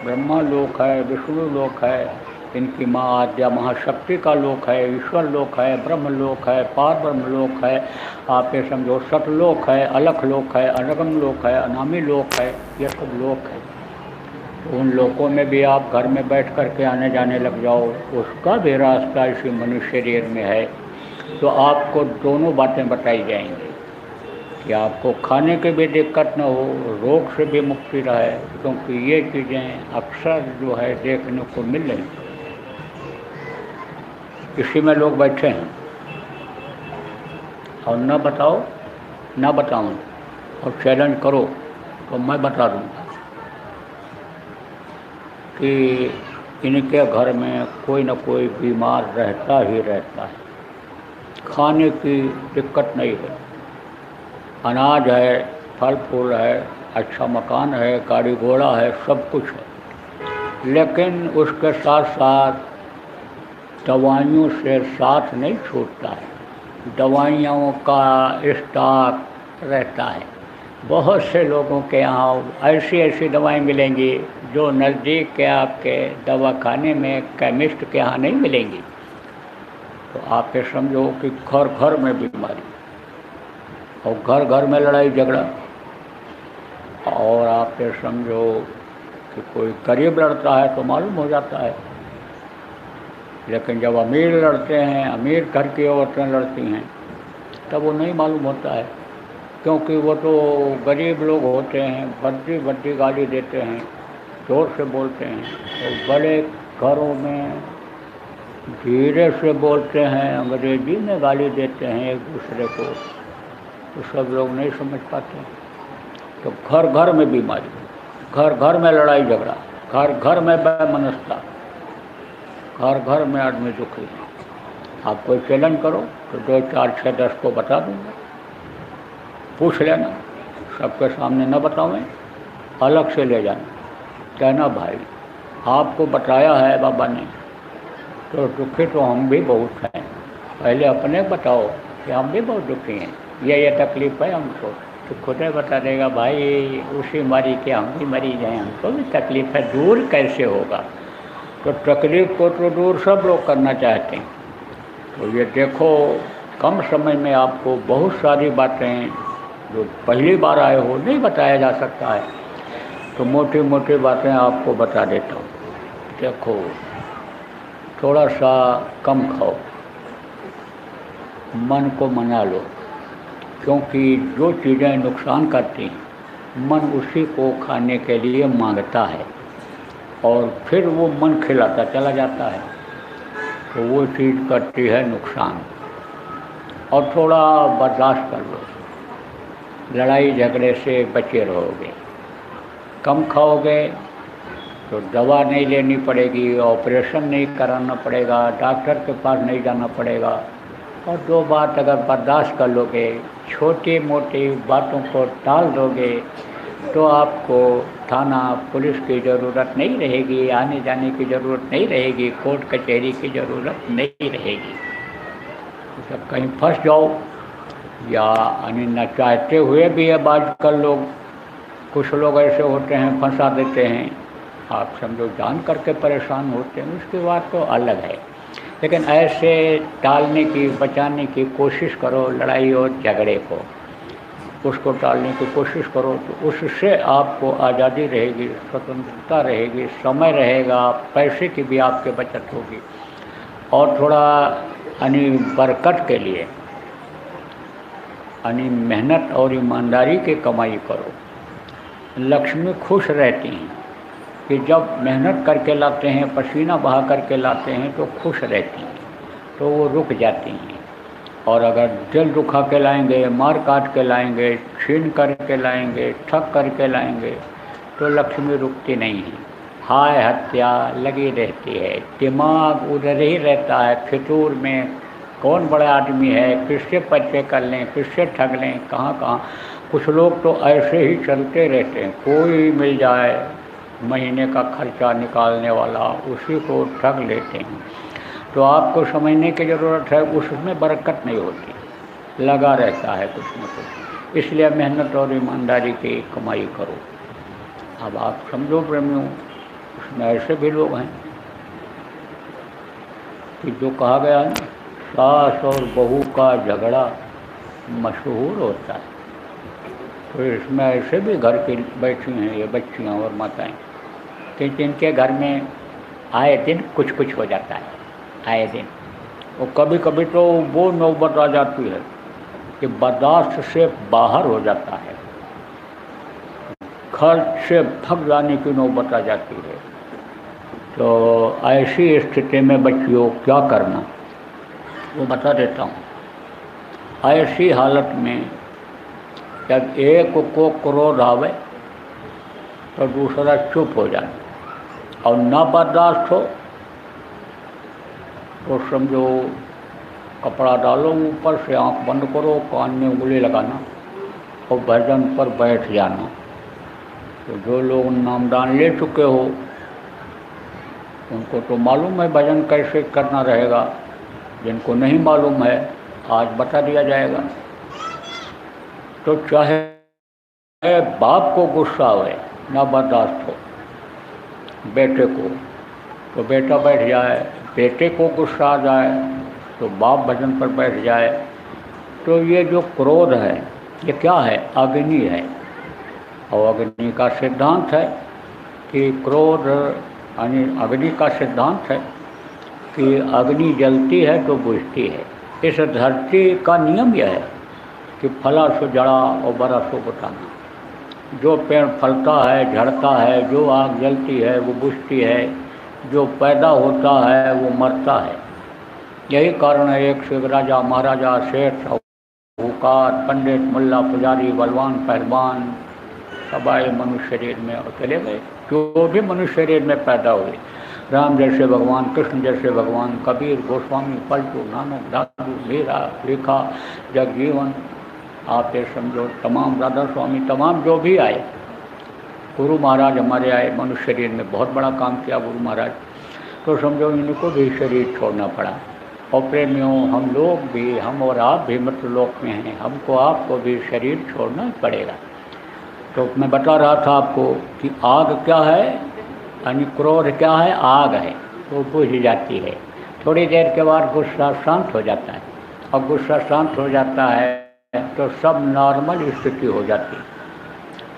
ब्रह्मा लोक है, विष्णु लोक है, इनकी माँ आद्या महाशक्ति का लोक है, ईश्वर लोक है, ब्रह्म लोक है, पार ब्रह्म लोक है, आप ये समझो सतलोक है, अलख लोक है, अनगम लोक है, अनामी लोक है, ये सब लोक है। तो उन लोकों में भी आप घर में बैठ कर के आने जाने लग जाओ, उसका भी रास्ता इसी मनुष्य शरीर में है। तो आपको दोनों बातें बताई जाएंगी कि आपको खाने की भी दिक्कत न हो, रोग से भी मुक्ति रहे, क्योंकि ये चीज़ें अक्सर जो है देखने को मिल रही। इसी में लोग बैठे हैं और न बताओ न बताऊं और चैलेंज करो तो मैं बता दूंगा कि इनके घर में कोई न कोई बीमार रहता ही रहता है। खाने की दिक्कत नहीं है, अनाज है, फल फूल है, अच्छा मकान है, गाड़ी घोड़ा है, सब कुछ है, लेकिन उसके साथ साथ दवाइयों से साथ नहीं छूटता है। दवाइयों का स्टॉक रहता है। बहुत से लोगों के यहाँ ऐसी ऐसी दवाएं मिलेंगी जो नज़दीक के आपके दवाखाने में केमिस्ट के यहाँ नहीं मिलेंगी। तो आप ये समझो कि घर घर में बीमारी और घर घर में लड़ाई झगड़ा। और आप ये समझो कि कोई गरीब लड़ता है तो मालूम हो जाता है, लेकिन जब अमीर लड़ते हैं, अमीर घर की औरतें लड़ती हैं, तब वो नहीं मालूम होता है, क्योंकि वो तो गरीब लोग होते हैं, भद्दी भद्दी गाली देते हैं, जोर से बोलते हैं। और बड़े घरों में धीरे से बोलते हैं, अंग्रेजी में गाली देते हैं एक दूसरे को, तो सब लोग नहीं समझ पाते। तो घर घर में बीमारी, घर घर में लड़ाई झगड़ा, घर घर में वैमनस्यता, घर घर में आदमी दुखी। आप कोई चैलेंज करो तो 2, 4, 6, 10 को बता दूँगा, पूछ लेना, सबके सामने न बताऊँ, अलग से ले जाना, कहना भाई आपको बताया है बाबा ने, तो दुखी तो हम भी बहुत हैं, पहले अपने बताओ कि हम भी बहुत दुखी हैं, ये तकलीफ़ है हमको। तो खुद ही बता देगा भाई उसी मरी के हम भी मरी जाएँ, हमको भी तकलीफ़ है, दूर कैसे होगा। तो तकलीफ़ को तो दूर सब लोग करना चाहते हैं। तो ये देखो कम समय में आपको बहुत सारी बातें जो पहली बार आए हो नहीं बताया जा सकता है, तो मोटी मोटी बातें आपको बता देता हूँ। देखो थोड़ा सा कम खाओ, मन को मना लो, क्योंकि जो चीज़ें नुकसान करती हैं मन उसी को खाने के लिए मांगता है और फिर वो मन खिलाता चला जाता है, तो वो चीज़ करती है नुकसान। और थोड़ा बर्दाश्त कर लो, लड़ाई झगड़े से बचे रहोगे। कम खाओगे तो दवा नहीं लेनी पड़ेगी, ऑपरेशन नहीं कराना पड़ेगा, डॉक्टर के पास नहीं जाना पड़ेगा। और 2 बात अगर बर्दाश्त कर लोगे, छोटी मोटी बातों को टाल दोगे, तो आपको थाना पुलिस की ज़रूरत नहीं रहेगी, आने जाने की ज़रूरत नहीं रहेगी, कोर्ट कचहरी की ज़रूरत नहीं रहेगी। जब कहीं फंस जाओ या न चाहते हुए भी अब आजकल लोग, कुछ लोग ऐसे होते हैं फंसा देते हैं, आप समझो जान करके परेशान होते हैं, उसकी बात तो अलग है। लेकिन ऐसे टालने की, बचाने की कोशिश करो लड़ाई और झगड़े को, उसको टालने की कोशिश करो तो उससे आपको आज़ादी रहेगी, स्वतंत्रता रहेगी, समय रहेगा, पैसे की भी आपके बचत होगी। और थोड़ा यानी बरकत के लिए यानी मेहनत और ईमानदारी की कमाई करो। लक्ष्मी खुश रहती हैं कि जब मेहनत करके लाते हैं, पसीना बहा करके लाते हैं तो खुश रहती हैं, तो वो रुक जाती हैं। और अगर दिल दुखा के लाएंगे, मार काट के लाएंगे, छीन करके लाएंगे, ठग करके लाएंगे तो लक्ष्मी रुकती नहीं है। हाय हत्या लगी रहती है, दिमाग उधर ही रहता है फितूर में, कौन बड़ा आदमी है, किससे पैसे कर लें, किससे ठग लें, कहाँ कहाँ। कुछ लोग तो ऐसे ही चलते रहते हैं, कोई मिल जाए महीने का खर्चा निकालने वाला, उसी को ठग लेते हैं। तो आपको समझने की ज़रूरत है, उसमें बरकत नहीं होती, लगा रहता है कुछ न कुछ। इसलिए मेहनत और ईमानदारी की कमाई करो। अब आप समझो प्रेमियों, उसमें ऐसे भी लोग हैं कि जो कहा गया है ना, सास और बहू का झगड़ा मशहूर होता है। तो इसमें ऐसे भी घर की बैठी हैं ये बच्चियाँ और माताएँ कि जिनके घर में आए दिन कुछ कुछ हो जाता है, आए दिन। और कभी कभी तो वो नौबत आ जाती है कि बर्दाश्त से बाहर हो जाता है, घर से भाग जाने की नौबत आ जाती है। तो ऐसी स्थिति में बच्चियों क्या करना, वो बता देता हूँ। ऐसी हालत में जब एक को क्रोध आवे तो दूसरा चुप हो जाए, और ना बर्दाश्त हो तो समझो कपड़ा डालो ऊपर से, आंख बंद करो, कान में उंगली लगाना और भजन पर बैठ जाना। तो जो लोग नामदान ले चुके हो उनको तो मालूम है भजन कैसे करना रहेगा, जिनको नहीं मालूम है आज बता दिया जाएगा। तो चाहे बाप को गुस्सा आए, ना बर्दाश्त हो बेटे को, तो बेटा बैठ जाए, बेटे को गुस्सा आ जाए तो बाप भजन पर बैठ जाए। तो ये जो क्रोध है ये क्या है, अग्नि है। और अग्नि का सिद्धांत है कि क्रोध यानी अग्नि का सिद्धांत है कि अग्नि जलती है तो बुझती है। इस धरती का नियम यह है कि फला सो जड़ा और बड़ा सो बुझाना। जो पेड़ फलता है, झड़ता है, जो आग जलती है वो बुझती है, जो पैदा होता है वो मरता है। यही कारण है एक से राजा, महाराजा, सेठ, साहूकार, पंडित, मुल्ला, पुजारी, बलवान, पहलवान सब आए मनुष्य शरीर में और चले गए। जो भी मनुष्य शरीर में पैदा हुए, राम जैसे भगवान, कृष्ण जैसे भगवान, कबीर, गोस्वामी, पलटू, नानक, दादू, मीरा, रेखा, जगजीवन, आप ये समझो तमाम राधा स्वामी, तमाम जो भी आए, गुरु महाराज हमारे आए मनुष्य शरीर में, बहुत बड़ा काम किया गुरु महाराज। तो समझो इनको भी शरीर छोड़ना पड़ा। और प्रेमियों, हम लोग भी, हम और आप भी मृत्युलोक में हैं, हमको आपको भी शरीर छोड़ना पड़ेगा। तो मैं बता रहा था आपको कि आग क्या है, यानी क्रोध क्या है, आग है, तो बुझ जाती है। थोड़ी देर के बाद गुस्सा शांत हो जाता है, और गुस्सा शांत हो जाता है तो सब नॉर्मल स्थिति हो जाती है।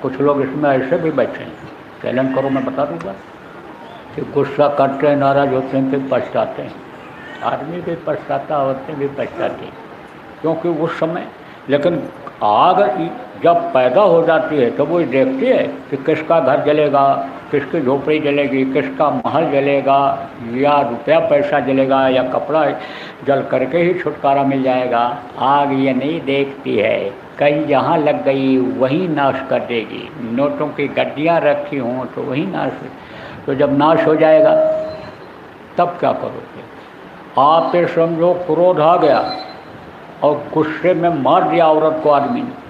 कुछ लोग इसमें ऐसे भी बैठे हैं, चैलेंज करो मैं बता दूँगा, कि गुस्सा करते हैं, नाराज होते हैं, फिर पछताते हैं। आदमी भी पछताता, औरतें भी पछताती, क्योंकि उस समय, लेकिन आग जब पैदा हो जाती है तो वो देखती है कि किसका घर जलेगा, किसकी झोपड़ी जलेगी, किसका महल जलेगा, या रुपया पैसा जलेगा, या कपड़ा जल करके ही छुटकारा मिल जाएगा। आग ये नहीं देखती है कहीं जहाँ लग गई वहीं नाश कर देगी। नोटों की गड्डियाँ रखी हों तो वहीं नाश, तो जब नाश हो जाएगा तब क्या करोगे आप? ये समझो क्रोध आ गया और गुस्से में मार दिया औरत को आदमी ने,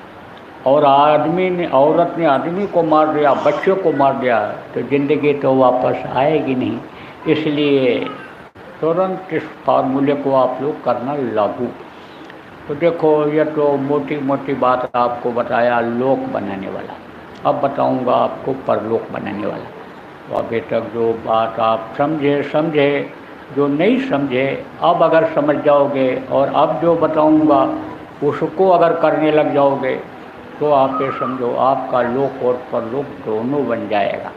और आदमी ने, औरत ने आदमी को मार दिया, बच्चे को मार दिया, तो ज़िंदगी तो वापस आएगी नहीं। इसलिए तुरंत इस फार्मूले को आप लोग करना लागू। तो देखो, ये तो मोटी मोटी बात आपको बताया लोक बनाने वाला, अब बताऊंगा आपको परलोक बनाने वाला। तो अभी तक जो बात आप समझे, जो नहीं समझे अब अगर समझ जाओगे और अब जो बताऊंगा उसको अगर करने लग जाओगे तो आप ये समझो आपका लोक और परलोक दोनों बन जाएगा।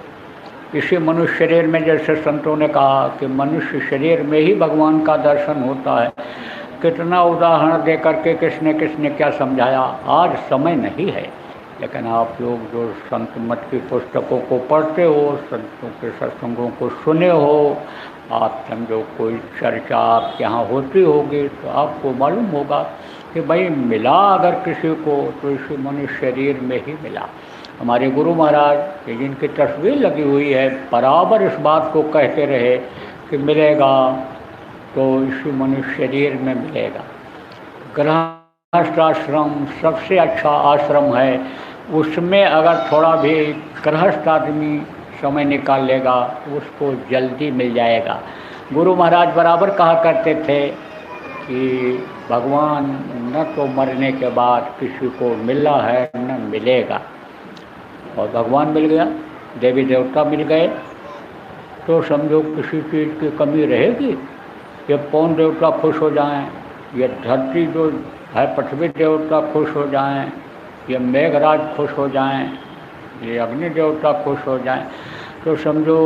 इसी मनुष्य शरीर में जैसे संतों ने कहा कि मनुष्य शरीर में ही भगवान का दर्शन होता है, कितना उदाहरण दे करके किसने किसने क्या समझाया। आज समय नहीं है, लेकिन आप लोग जो संत मत की पुस्तकों को पढ़ते हो, संतों के सत्संगों को सुने हो, आप समझो कोई चर्चा आपके यहाँ होती होगी तो आपको मालूम होगा कि भाई मिला अगर किसी को तो इसी मनुष्य शरीर में ही मिला। हमारे गुरु महाराज जिनकी तस्वीर लगी हुई है बराबर इस बात को कहते रहे कि मिलेगा तो इसी मनुष्य शरीर में मिलेगा। गृहस्थ आश्रम सबसे अच्छा आश्रम है, उसमें अगर थोड़ा भी गृहस्थ आदमी समय निकाल लेगा तो उसको जल्दी मिल जाएगा। गुरु महाराज बराबर कहा करते थे कि भगवान न तो मरने के बाद किसी को मिला है न मिलेगा, और भगवान मिल गया, देवी देवता मिल गए तो समझो किसी चीज़ की कमी रहेगी। ये पवन देवता खुश हो जाएं, ये धरती जो है पृथ्वी देवता खुश हो जाएं, ये मेघराज खुश हो जाएं, ये अग्नि देवता खुश हो जाएं, तो समझो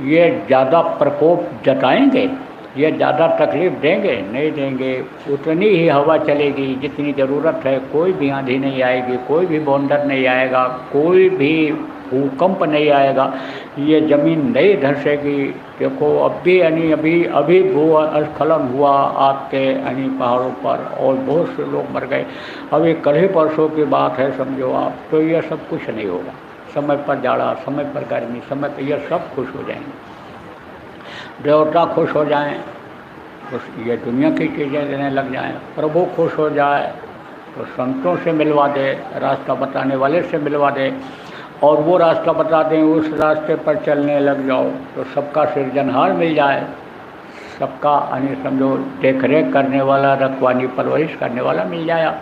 ये ज़्यादा प्रकोप जताएंगे, ये ज़्यादा तकलीफ़ देंगे नहीं देंगे। उतनी ही हवा चलेगी जितनी ज़रूरत है, कोई भी आंधी नहीं आएगी, कोई भी बौंदर नहीं आएगा, कोई भी भूकंप नहीं आएगा, ये ज़मीन नहीं धंसेगी। देखो अब भी अभी भूस्खलन हुआ आपके पहाड़ों पर और बहुत से लोग मर गए, अभी कल ही परसों की बात है समझो आप। तो ये सब कुछ नहीं होगा, समय पर जाड़ा, समय पर गर्मी, समय पर ये सब खुश हो जाएंगे, देवता खुश हो जाएं, ये दुनिया की चीज़ें देने लग जाएं, प्रभु खुश हो जाए तो संतों से मिलवा दे, रास्ता बताने वाले से मिलवा दे, और वो रास्ता बता दें उस रास्ते पर चलने लग जाओ तो सबका सृजनहार मिल जाए, सबका समझो देख रेख करने वाला, रखवाली परवरिश करने वाला मिल जाए,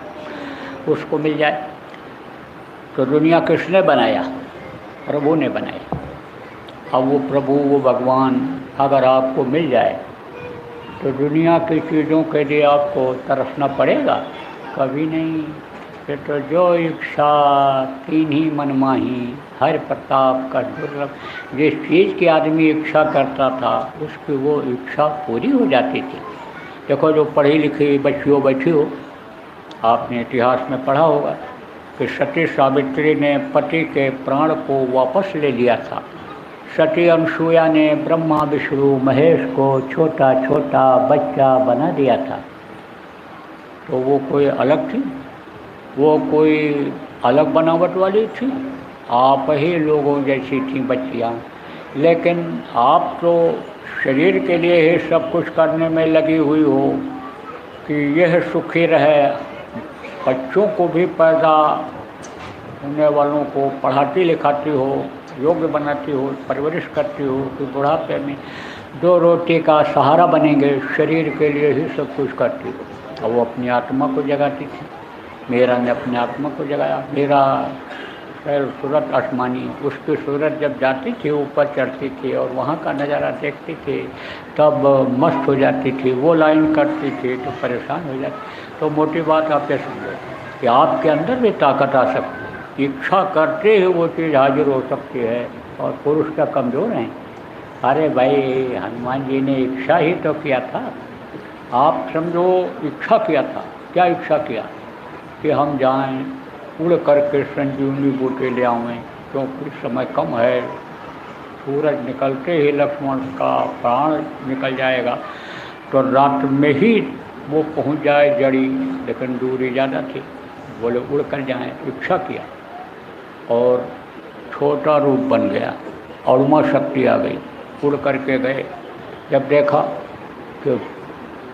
उसको मिल जाए। तो दुनिया किसने बनाया? प्रभु ने बनाया। अब वो प्रभु, वो भगवान अगर आपको मिल जाए तो दुनिया की चीज़ों के लिए आपको तरसना पड़ेगा? कभी नहीं। फिर तो जो इच्छा तीन ही मन माही, हर प्रताप का दुर्लभ। जिस चीज़ की आदमी इच्छा करता था उसकी वो इच्छा पूरी हो जाती थी। देखो जो पढ़ी लिखी बच्चियों बैठी हो, आपने इतिहास में पढ़ा होगा कि सती सावित्री ने पति के प्राण को वापस ले लिया था। सती अनसुया ने ब्रह्मा विष्णु महेश को छोटा छोटा बच्चा बना दिया था। तो वो कोई अलग थी? वो कोई अलग बनावट वाली थी? आप ही लोगों जैसी थी बच्चियाँ। लेकिन आप तो शरीर के लिए ही सब कुछ करने में लगी हुई हो कि यह सुखी रहे। बच्चों को भी पैदा होने वालों को पढ़ाती लिखाती हो, योग्य बनाती हो, परवरिश करती हो कि बुढ़ापे में दो रोटी का सहारा बनेंगे, शरीर के लिए ही सब कुछ करती हो। और वो अपनी आत्मा को जगाती थी। मीरा ने अपनी आत्मा को जगाया। मीरा सूरत आसमानी, उसकी सूरत जब जाती थी ऊपर चढ़ती थी और वहाँ का नज़ारा देखती थी तब मस्त हो जाती थी। वो लाइन करती थी तो परेशान हो जाती। तो मोटी बात आप ये समझो कि आपके अंदर भी ताकत आ सकती है, इच्छा करते ही वो चीज़ हाजिर हो सकती है। और पुरुष का कमज़ोर हैं। अरे भाई हनुमान जी ने इच्छा ही तो किया था। आप समझो इच्छा किया था। क्या इच्छा किया? कि हम जाएं उड़ करके संजीवनी बूटे ले आवें, क्योंकि समय कम है। सूरज निकलते ही लक्ष्मण का प्राण निकल जाएगा तो रात में ही वो पहुंच जाए जड़ी, लेकिन दूरी ज़्यादा थी। बोले उड़ कर जाएँ। इच्छा किया और छोटा रूप बन गया और उमा शक्ति आ गई, उड़ करके गए। जब देखा कि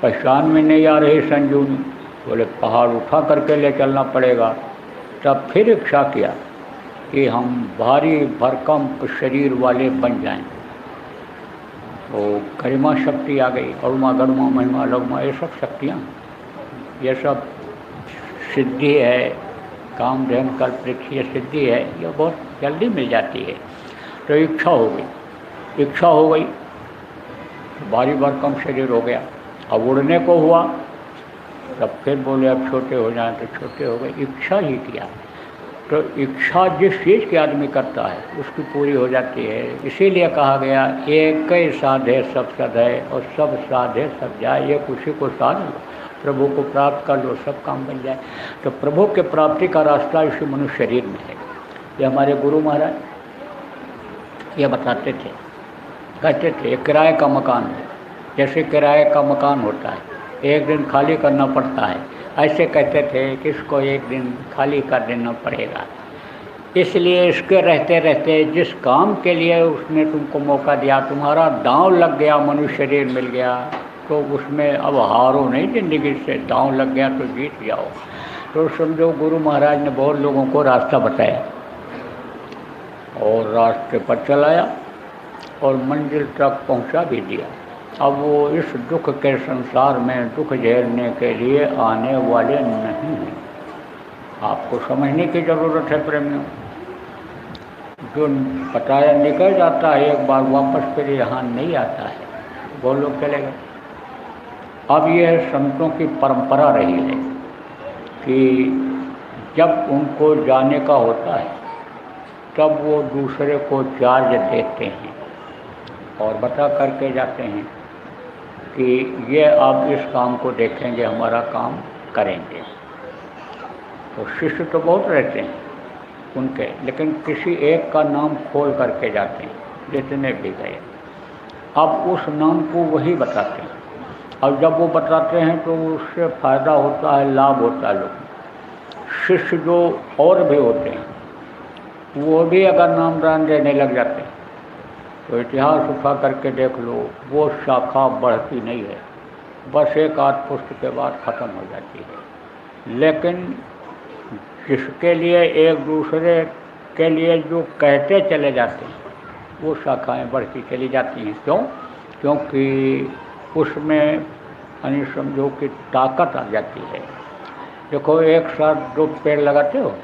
पहचान में नहीं आ रही संजीवनी, बोले पहाड़ उठा करके ले चलना पड़ेगा। तब फिर इच्छा किया कि हम भारी भरकम शरीर वाले बन जाएं। तो गरिमा शक्ति आ गई, अरुमा गरुमा महिमा लघुमा, ये सब शक्तियाँ, ये सब सिद्धि है, कामधेनु कल्पवृक्ष ये सिद्धि है, ये बहुत जल्दी मिल जाती है। तो इच्छा हो गई। इच्छा हो गई भारी भरकम शरीर हो गया। अब उड़ने को हुआ, तब फिर बोले अब छोटे हो जाएं, तो छोटे हो गए। इच्छा ही किया। तो इच्छा जिस चीज़ की आदमी करता है उसकी पूरी हो जाती है। इसीलिए कहा गया एक ही साधे सब सद है और सब साधे सब जाए। ये उसी को साध लो, प्रभु को प्राप्त कर लो, सब काम बन जाए। तो प्रभु के प्राप्ति का रास्ता इसी मनुष्य शरीर में है। ये हमारे गुरु महाराज ये बताते थे, कहते थे किराए का मकान है, जैसे किराए का मकान होता है एक दिन खाली करना पड़ता है, ऐसे कहते थे कि इसको एक दिन खाली कर देना पड़ेगा। इसलिए इसके रहते रहते जिस काम के लिए उसने तुमको मौका दिया, तुम्हारा दांव लग गया, मनुष्य शरीर मिल गया, तो उसमें अब हारो नहीं जिंदगी से। दांव लग गया तो जीत जाओ। तो समझो गुरु महाराज ने बहुत लोगों को रास्ता बताया और रास्ते पर चलाया और मंजिल तक पहुंचा भी दिया। अब वो इस दुख के संसार में दुख झेलने के लिए आने वाले नहीं हैं। आपको समझने की ज़रूरत है प्रेमियों। जो बताया निकल जाता है एक बार, वापस फिर यहाँ नहीं आता है, वो लोग चले गए। अब यह संतों की परंपरा रही है कि जब उनको जाने का होता है तब वो दूसरे को चार्ज देते हैं और बता करके जाते हैं कि ये आप इस काम को देखेंगे, हमारा काम करेंगे। तो शिष्य तो बहुत रहते हैं उनके, लेकिन किसी एक का नाम खोल करके जाते हैं जितने भी गए। अब उस नाम को वही बताते हैं, और जब वो बताते हैं तो उससे फ़ायदा होता है, लाभ होता है लोग। शिष्य जो और भी होते हैं वो भी अगर नामदान देने लग जाते हैं तो इतिहास उठा करके देख लो, वो शाखा बढ़ती नहीं है, बस एक आध पुष्ट के बाद ख़त्म हो जाती है। लेकिन जिसके लिए एक दूसरे के लिए जो कहते चले जाते हैं वो शाखाएं बढ़ती चली जाती हैं। क्यों? क्योंकि उसमें यानी समझो कि ताकत आ जाती है। देखो एक साथ दो पेड़ लगाते हो,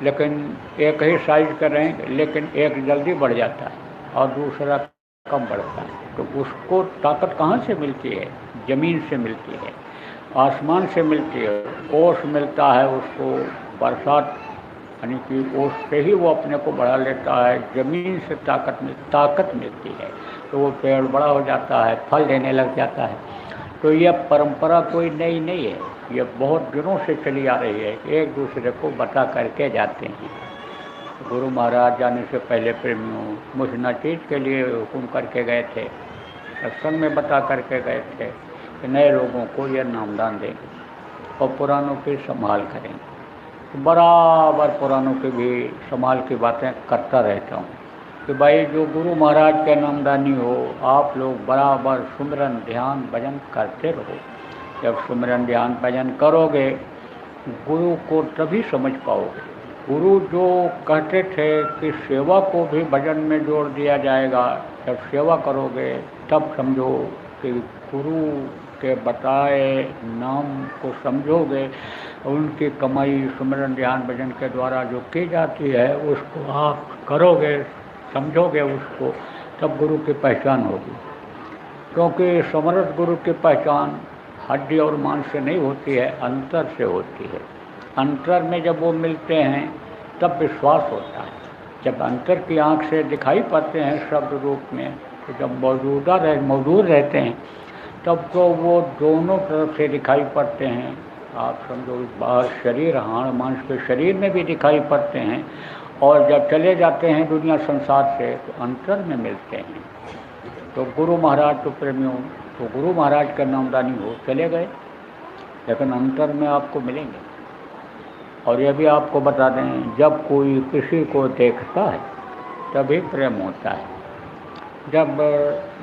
लेकिन एक ही साइज कर रहे हैं, लेकिन एक जल्दी बढ़ जाता है और दूसरा कम बढ़ता है। तो उसको ताकत कहाँ से मिलती है? ज़मीन से मिलती है, आसमान से मिलती है। ओस मिलता है उसको, बरसात यानी कि ओस से ही वो अपने को बढ़ा लेता है। ज़मीन से ताकत मिलती है तो वो पेड़ बड़ा हो जाता है, फल देने लग जाता है। तो यह परंपरा कोई नई नहीं है, ये बहुत दिनों से चली आ रही है कि एक दूसरे को बता करके जाते हैं। गुरु महाराज जाने से पहले प्रेमियों मुझ न चीज़ के लिए हुक्म करके गए थे, सत्संग में बता करके गए थे कि नए लोगों को यह नामदान देंगे और पुरानों की संभाल करेंगे। तो बराबर पुरानों की भी संभाल की बातें करता रहता हूँ कि भाई जो गुरु महाराज के नामदानी हो, आप लोग बराबर सुमिरन ध्यान भजन करते रहो। जब सुमिरन ध्यान भजन करोगे गुरु को तभी समझ पाओगे। गुरु जो कहते थे कि सेवा को भी भजन में जोड़ दिया जाएगा, जब सेवा करोगे तब समझो कि गुरु के बताए नाम को समझोगे। उनकी कमाई सुमिरन ध्यान भजन के द्वारा जो की जाती है उसको आप करोगे, समझोगे उसको, तब गुरु की पहचान होगी। क्योंकि समर्थ गुरु की पहचान हड्डी और मांस से नहीं होती है, अंतर से होती है। अंतर में जब वो मिलते हैं तब विश्वास होता है। जब अंतर की आँख से दिखाई पड़ते हैं शब्द रूप में, तो जब मौजूद रहते हैं तब तो वो दोनों तरफ से दिखाई पड़ते हैं। आप समझो बाहर शरीर हाड़ मांस के शरीर में भी दिखाई पड़ते हैं, और जब चले जाते हैं दुनिया संसार से तो अंतर में मिलते हैं। तो गुरु महाराज तो प्रेमियों, तो गुरु महाराज का नामदानी हो चले गए, लेकिन अंतर में आपको मिलेंगे। और यह भी आपको बता दें, जब कोई किसी को देखता है तभी प्रेम होता है। जब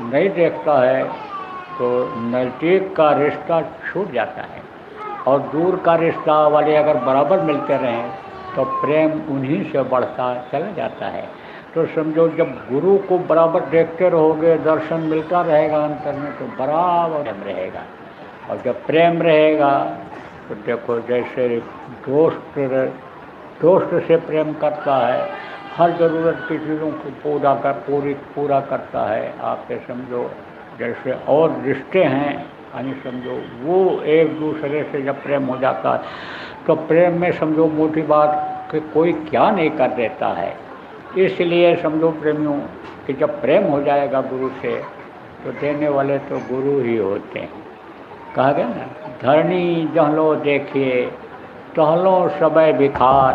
नहीं देखता है तो नज़दीक का रिश्ता छूट जाता है, और दूर का रिश्ता वाले अगर बराबर मिलते रहें तो प्रेम उन्हीं से बढ़ता चला जाता है। तो समझो जब गुरु को बराबर देखते रहोगे, दर्शन मिलता रहेगा अंतर में, तो बराबर प्रेम रहेगा। और जब प्रेम रहेगा तो देखो जैसे दोस्त से प्रेम करता है, हर ज़रूरत की चीज़ों को पूरा करता है। आपके समझो जैसे और रिश्ते हैं, यानी समझो वो एक दूसरे से जब प्रेम हो जाता है तो प्रेम में समझो मोटी बात कि कोई क्या नहीं कर देता है। इसलिए समझो प्रेमियों कि जब प्रेम हो जाएगा गुरु से तो देने वाले तो गुरु ही होते हैं। कहा गया ना, धरनी जहलो देखिए टहलो सबय भिखार,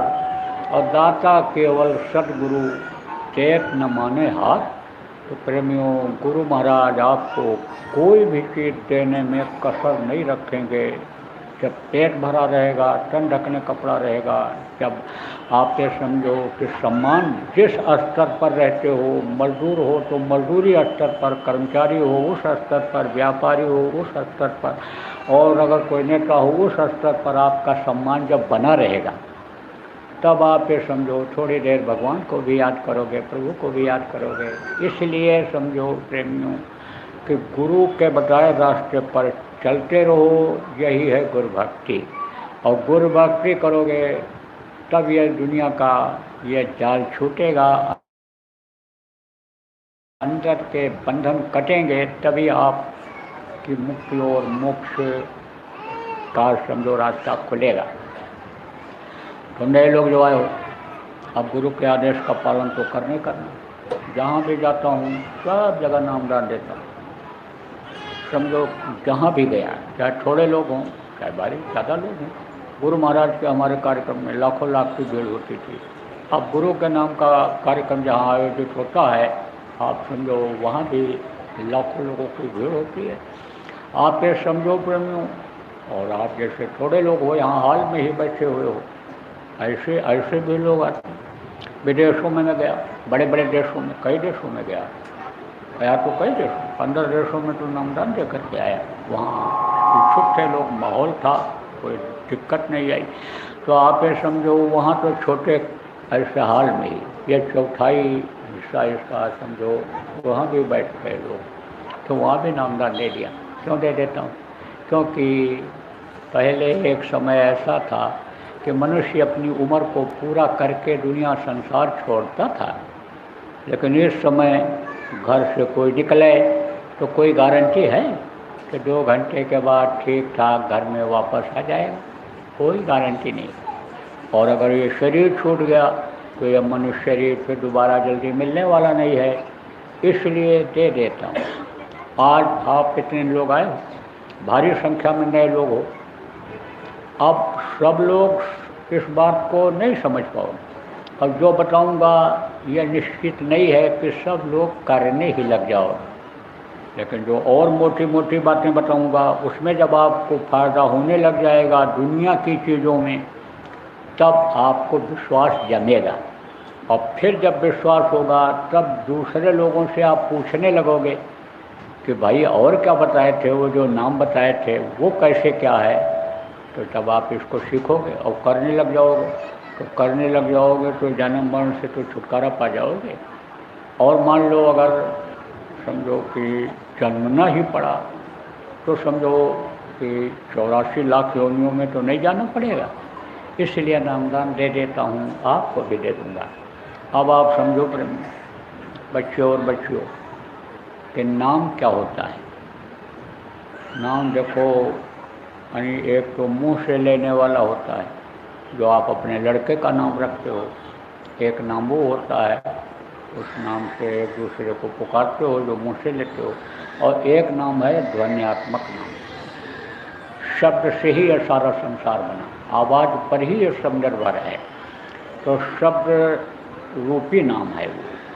और दाता केवल सतगुरु चेत न माने हार। तो प्रेमियों गुरु महाराज आपको कोई भी चीज़ देने में कसर नहीं रखेंगे। जब पेट भरा रहेगा, तन ढकने कपड़ा रहेगा, जब आप ये समझो कि सम्मान जिस स्तर पर रहते हो, मजदूर हो तो मजदूरी स्तर पर, कर्मचारी हो उस स्तर पर, व्यापारी हो उस स्तर पर, और अगर कोई नेता हो उस स्तर पर आपका सम्मान जब बना रहेगा, तब आप ये समझो थोड़ी देर भगवान को भी याद करोगे, प्रभु को भी याद करोगे। इसलिए समझो प्रेमियों कि गुरु के बताए रास्ते पर चलते रहो, यही है गुरु भक्ति। और गुरु भक्ति करोगे तब ये दुनिया का ये जाल छूटेगा, अंदर के बंधन कटेंगे, तभी आप की मुक्ति और मोक्ष का समझो रास्ता खुलेगा। तो नए लोग जो आए हो, अब गुरु के आदेश का पालन तो करने करना। जहाँ भी जाता हूँ सब जगह नामदान देता हूँ। समझो जहाँ भी गया, चाहे थोड़े लोग हों चाहे बारी ज़्यादा लोग हों, गुरु महाराज के हमारे कार्यक्रम में लाखों लाख की भीड़ होती थी। अब गुरु के नाम का कार्यक्रम जहाँ आयोजित होता है, आप समझो वहाँ भी लाखों लोगों की भीड़ होती है। आप ये समझो प्रेमियों, और आप जैसे थोड़े लोग हो यहाँ हाल में ही बैठे हुए हो, ऐसे ऐसे भी लोग आते हैं। विदेशों में मैं गया, बड़े बड़े देशों में, कई देशों में गया तो कई देशों 15 देशों में तो नामदान दे करके आया। वहाँ इच्छुक थे लोग, माहौल था, कोई दिक्कत नहीं आई। तो आप ये समझो वहाँ तो छोटे ऐसे हाल में ही ये चौथाई हिस्सा इसका समझो वहाँ भी बैठ गए लोग, तो वहाँ भी नामदान दे दिया। क्यों दे देता हूँ? क्योंकि पहले एक समय ऐसा था कि मनुष्य अपनी उम्र को पूरा करके दुनिया संसार छोड़ता था, लेकिन इस समय घर से कोई निकले तो कोई गारंटी है कि 2 घंटे के बाद ठीक ठाक घर में वापस आ जाएगा? कोई गारंटी नहीं। और अगर ये शरीर छूट गया तो यह मनुष्य शरीर फिर दोबारा जल्दी मिलने वाला नहीं है, इसलिए दे देता हूँ। आज आप इतने लोग आए हो, भारी संख्या में नए लोग हो, अब सब लोग इस बात को नहीं समझ पाओगे। अब जो बताऊंगा यह निश्चित नहीं है कि सब लोग करने ही लग जाओ, लेकिन जो और मोटी मोटी बातें बताऊंगा उसमें जब आपको फ़ायदा होने लग जाएगा दुनिया की चीज़ों में, तब आपको विश्वास जमेगा। और फिर जब विश्वास होगा तब दूसरे लोगों से आप पूछने लगोगे कि भाई और क्या बताए थे, वो जो नाम बताए थे वो कैसे क्या है। तो तब आप इसको सीखोगे और करने लग जाओगे। तो करने लग जाओगे तो जन्म मरण से तो छुटकारा पा जाओगे। और मान लो अगर समझो कि जन्मना ही पड़ा तो समझो कि 84 लाख योनियों में तो नहीं जाना पड़ेगा, इसलिए नामदान दे देता हूँ, आपको भी दे दूँगा। अब आप समझो प्रेम बच्चों और बच्चियों कि नाम क्या होता है। नाम देखो, यानी एक तो मुंह से लेने वाला होता है जो आप अपने लड़के का नाम रखते हो, एक नाम वो होता है उस नाम से एक दूसरे को पुकारते हो जो मुंह से लेते हो, और एक नाम है ध्वन्यात्मक नाम। शब्द से ही यह सारा संसार बना, आवाज़ पर ही ये सब निर्भर है। तो शब्द रूपी नाम है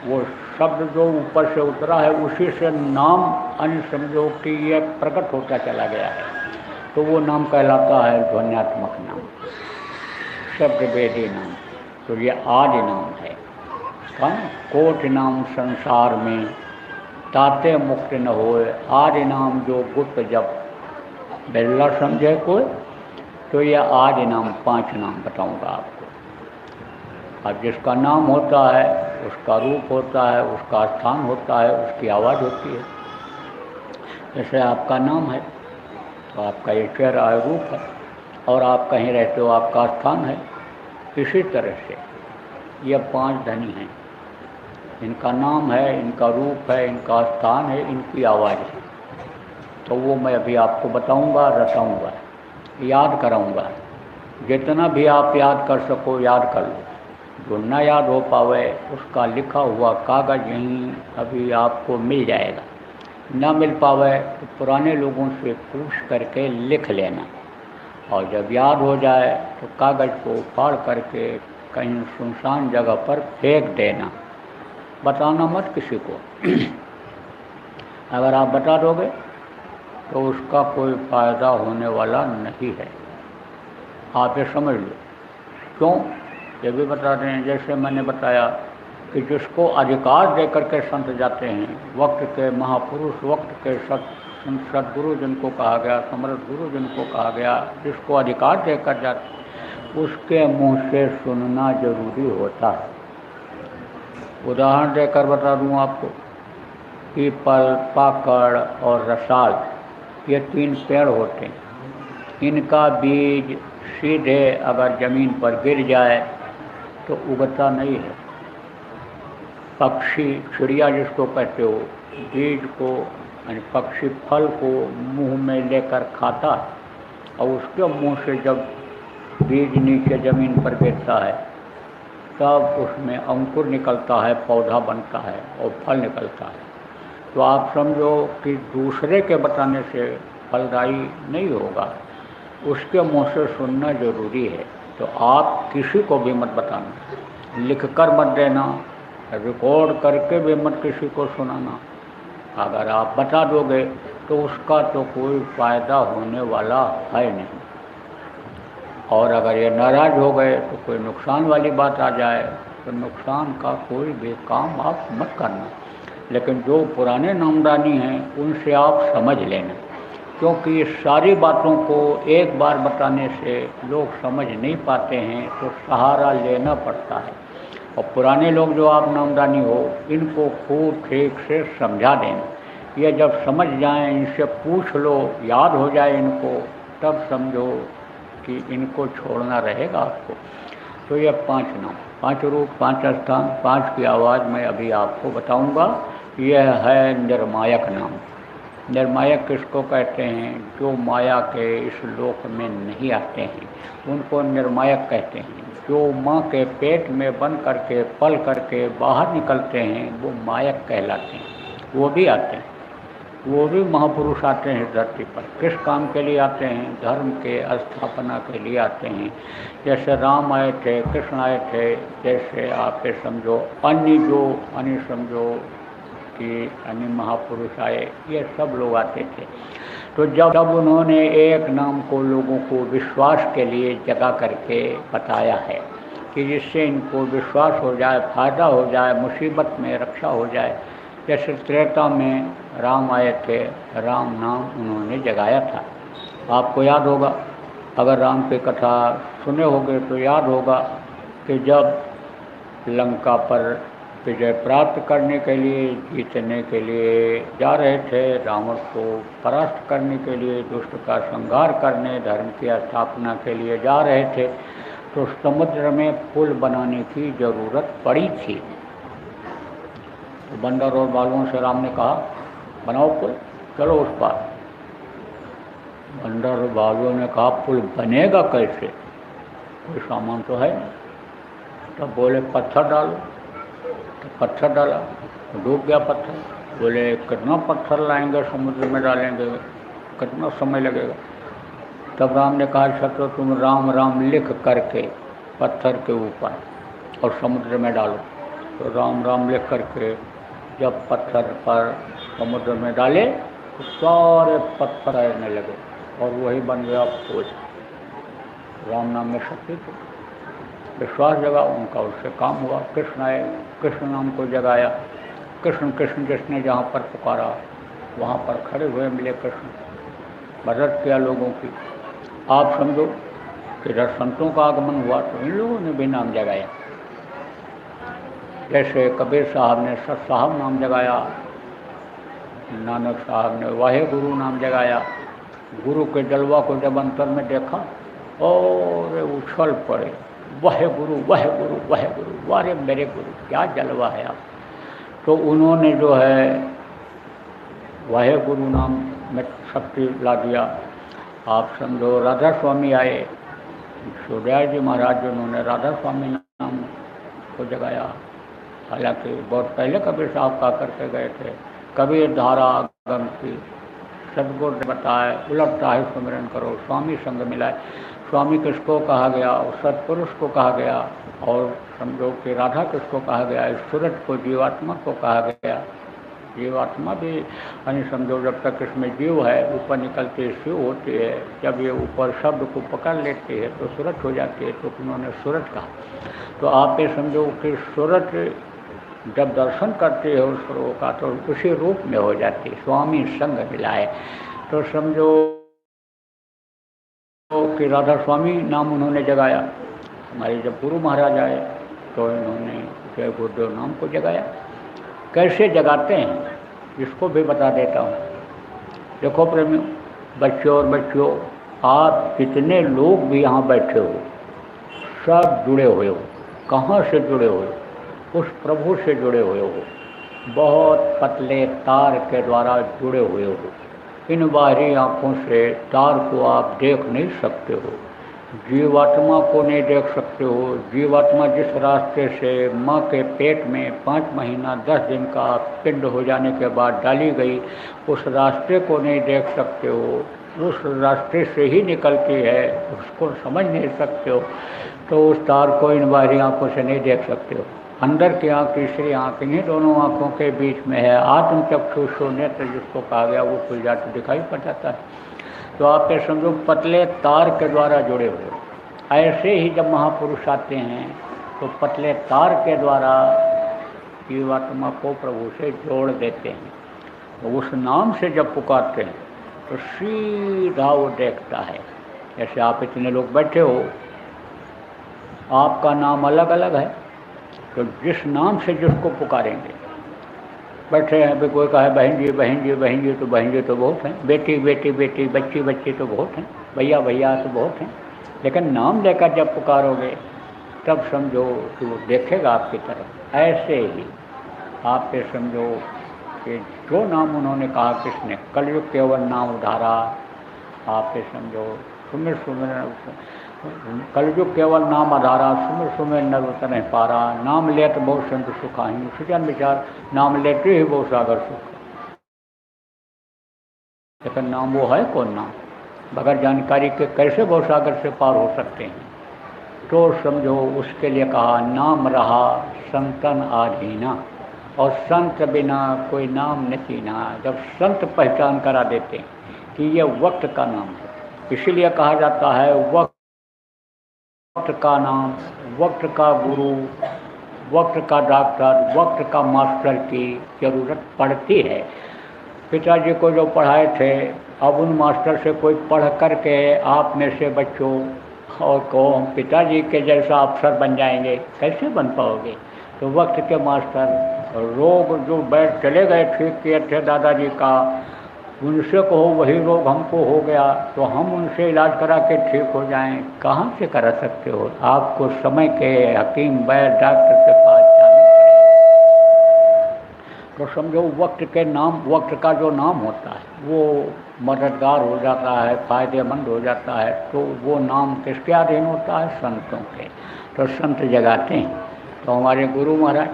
वो शब्द जो ऊपर से उतरा है उसी से नाम अन्य समझो कि ये प्रकट होता चला गया है, तो वो नाम कहलाता है ध्वन्यात्मक नाम, शब्द वेदी नाम। तो ये आदि नाम है। कोट नाम संसार में ताते मुक्त न होए, आदि नाम जो गुप्त जब बिरला समझे कोई, तो यह आदि नाम 5 नाम बताऊंगा आपको। अब जिसका नाम होता है उसका रूप होता है, उसका स्थान होता है, उसकी आवाज़ होती है। जैसे आपका नाम है तो आपका ये चेहरा है, रूप है, और आप कहीं रहते हो आपका स्थान है। इसी तरह से ये 5 धनी हैं, इनका नाम है, इनका रूप है, इनका स्थान है, इनकी आवाज़ है। तो वो मैं अभी आपको बताऊंगा, रटाऊंगा, याद कराऊंगा। जितना भी आप याद कर सको याद कर लो, जो ना याद हो पावे उसका लिखा हुआ कागज़ यहीं अभी आपको मिल जाएगा। ना मिल पावे तो पुराने लोगों से पूछ करके लिख लेना, और जब याद हो जाए तो कागज़ को फाड़ करके कहीं सुनसान जगह पर फेंक देना। बताना मत किसी को। अगर आप बता दोगे तो उसका कोई फ़ायदा होने वाला नहीं है, आप ये समझ लो। क्यों, ये भी बता दें, जैसे मैंने बताया कि जिसको अधिकार दे करके संत जाते हैं, वक्त के महापुरुष, वक्त के सदगुरु जिनको कहा गया, समर्थ गुरु जिनको कहा गया, जिसको अधिकार देकर जाते, उसके मुंह से सुनना जरूरी होता है। उदाहरण देकर बता दूं आपको, पीपल, पाकड़ और रसाल, ये 3 पेड़ होते हैं। इनका बीज सीधे अगर ज़मीन पर गिर जाए तो उगता नहीं है। पक्षी, चिड़िया जिसको कहते हो, बीज को यानी पक्षी फल को मुंह में लेकर खाता है, और उसके मुंह से जब बीज नीचे ज़मीन पर गिरता है तब उसमें अंकुर निकलता है, पौधा बनता है और फल निकलता है। तो आप समझो कि दूसरे के बताने से फलदायी नहीं होगा, उसके मुंह से सुनना जरूरी है। तो आप किसी को भी मत बताना, लिख कर मत देना, रिकॉर्ड करके भी मत किसी को सुनाना। अगर आप बता दोगे तो उसका तो कोई फ़ायदा होने वाला है नहीं, और अगर ये नाराज़ हो गए तो कोई नुकसान वाली बात आ जाए तो नुकसान का कोई भी काम आप मत करना। लेकिन जो पुराने नामदानी हैं उनसे आप समझ लेना, क्योंकि सारी बातों को एक बार बताने से लोग समझ नहीं पाते हैं, तो सहारा लेना पड़ता है। और पुराने लोग जो आप नामदानी हो, इनको खूब ठीक से समझा देना। ये जब समझ जाएं, इनसे पूछ लो, याद हो जाए इनको, तब समझो कि इनको छोड़ना रहेगा आपको। तो ये 5 नाम, 5 रूप, 5 स्थान, 5 की आवाज़ में अभी आपको बताऊंगा। यह है निर्मायक नाम। निर्मायक किसको कहते हैं? जो माया के इस लोक में नहीं आते हैं उनको निर्मायक कहते हैं। जो माँ के पेट में बंद करके पल करके बाहर निकलते हैं वो मायक कहलाते हैं। वो भी आते हैं, वो भी महापुरुष आते हैं धरती पर। किस काम के लिए आते हैं? धर्म के स्थापना के लिए आते हैं। जैसे राम आए थे, कृष्ण आए थे, जैसे आप ये समझो अन्य समझो कि अन्य महापुरुष आए, ये सब लोग आते थे। तो जब उन्होंने एक नाम को लोगों को विश्वास के लिए जगा करके बताया है कि जिससे इनको विश्वास हो जाए, फायदा हो जाए, मुसीबत में रक्षा हो जाए। जैसे त्रेता में राम आए थे, राम नाम उन्होंने जगाया था। आपको याद होगा, अगर राम की कथा सुने होंगे तो याद होगा कि जब लंका पर विजय प्राप्त करने के लिए, जीतने के लिए जा रहे थे, रावण को परास्त करने के लिए, दुष्ट का संहार करने, धर्म की स्थापना के लिए जा रहे थे, तो समुद्र में पुल बनाने की ज़रूरत पड़ी थी। तो बंदर और बालुओं से राम ने कहा, बनाओ पुल, चलो उस पार। बंदर और बालुओं ने कहा, पुल बनेगा कैसे? कोई सामान तो है नहीं। तब बोले, पत्थर डालो। तो पत्थर डाला, डूब गया पत्थर। बोले, कितना पत्थर लाएंगे, समुद्र में डालेंगे, कितना समय लगेगा? तब राम ने कहा, अच्छा तो तुम राम राम लिख करके पत्थर के ऊपर और समुद्र में डालो। तो राम राम लिख करके जब पत्थर पर समुद्र में डाले तो सारे पत्थर तैरने लगे और वही बन गया पुल। राम नाम में शक्ति थी, विश्वास जगा उनका, उससे काम हुआ। कृष्ण आए, कृष्ण नाम को जगाया। कृष्ण कृष्ण जिसने जहाँ पर पुकारा वहाँ पर खड़े हुए मिले कृष्ण, मदद किया लोगों की। आप समझो कि जब संतों का आगमन हुआ तो इन लोगों ने भी नाम जगाया। जैसे कबीर साहब ने सत साहब नाम जगाया, नानक साहब ने वाहे गुरु नाम जगाया। गुरु के जलवा को जब अंतर में देखा और उछल पड़े, वह गुरु वह गुरु वह गुरु, वारे मेरे गुरु, क्या जलवा है आप। तो उन्होंने जो है वाहे गुरु नाम में शक्ति ला दिया। आप समझो राधा स्वामी आए, सूर्या जी महाराज उन्होंने राधा स्वामी नाम को जगाया। हालांकि बहुत पहले कबीर साहब का करके गए थे। कबीर धारा आगम की सदगुरु ने बताया, उलटता है सुमिरन करो, स्वामी संग मिलाए। स्वामी किसको कहा गया? सत्पुरुष को कहा गया। और समझो कि राधा किसको कहा गया? सूरज को, जीवात्मा को कहा गया। जीवात्मा भी यानी समझो जब तक इसमें जीव है, ऊपर निकलती शिव होती है। जब ये ऊपर शब्द को पकड़ लेती है तो सूरज हो जाती है, तो उन्होंने सूरज कहा। तो आप ये समझो कि सूरज जब दर्शन करते हो उस रूप का तो उसी रूप में हो जाती है। स्वामी संग मिलाए, तो समझो कि राधा स्वामी नाम उन्होंने जगाया। हमारे जब गुरु महाराज आए तो इन्होंने जय गुरुदेव नाम को जगाया। कैसे जगाते हैं इसको भी बता देता हूँ। देखो प्रेमियों, बच्चों और बच्चियों, आप जितने लोग भी यहाँ बैठे हो सब जुड़े हुए हो। कहाँ से जुड़े हुए हो? उस प्रभु से जुड़े हुए हो। बहुत पतले तार के द्वारा जुड़े हुए हो। इन बाहरी आँखों से तार को आप देख नहीं सकते हो, जीवात्मा को नहीं देख सकते हो। जीवात्मा जिस रास्ते से माँ के पेट में 5 महीना 10 दिन का पिंड हो जाने के बाद डाली गई, उस रास्ते को नहीं देख सकते हो। उस रास्ते से ही निकलती है, उसको समझ नहीं सकते हो। तो उस तार को इन बाहरी आँखों से नहीं देख सकते हो। अंदर की आँख, तीसरी आँख, इन्हीं दोनों आँखों के बीच में है आत्म चक्षुषो नेत्र जिसको कहा गया, वो खुल जाता दिखाई पड़ जाता है। तो आप ये समझो पतले तार के द्वारा जुड़े हुए हो। ऐसे ही जब महापुरुष आते हैं तो पतले तार के द्वारा जीवात्मा को प्रभु से जोड़ देते हैं। तो उस नाम से जब पुकारते हैं तो सीधा वो देखता है। जैसे आप इतने लोग बैठे हो, आपका नाम अलग अलग है, तो जिस नाम से जिसको पुकारेंगे, बैठे हैं भी कोई कहे बहन जी बहन जी बहन जी, तो बहन जी तो बहुत हैं, बेटी बेटी बेटी, बच्ची बच्ची तो बहुत हैं, भैया भैया तो बहुत हैं। लेकिन नाम लेकर जब पुकारोगे तब समझो कि वो देखेगा आपकी तरफ। ऐसे ही आप ये समझो कि जो नाम उन्होंने कहा, किसने? कलयुग केवल नाम उधारा। आप ये समझो सुमिर सुमिर, कलयुग केवल नाम आधारा, सुमिर सुमिर नर उतर पारा। नाम लेत बहुत संत सुखाही, सुजन विचार, नाम लेते ही बहुत सागर सुख। लेकिन नाम वो है कौन? नाम बगैर जानकारी के कैसे बहुत सागर से पार हो सकते हैं? तो समझो उसके लिए कहा नाम रहा संतन आधीना, और संत बिना कोई नाम न चीना। जब संत पहचान करा देते हैं कि ये वक्त का नाम है, इसीलिए कहा जाता है वक्त का नाम, वक्त का गुरु, वक्त का डॉक्टर, वक्त का मास्टर की ज़रूरत पड़ती है। पिताजी को जो पढ़ाए थे, अब उन मास्टर से कोई पढ़ कर के आप में से बच्चों और को हम पिताजी के जैसा अफसर बन जाएंगे, कैसे बन पाओगे? तो वक्त के मास्टर, रोग जो बैठ चले गए ठीक किए थे दादाजी का, उनसे कहो वही रोग हमको हो गया तो हम उनसे इलाज करा के ठीक हो जाएं, कहाँ से करा सकते हो? आपको समय के हकीम वैद्य डॉक्टर के पास जाना पड़ेगा। तो समझो वक्त के नाम, वक्त का जो नाम होता है वो मददगार हो जाता है, फ़ायदेमंद हो जाता है। तो वो नाम किसके अधीन होता है? संतों के। तो संत जगाते हैं। तो हमारे गुरु महाराज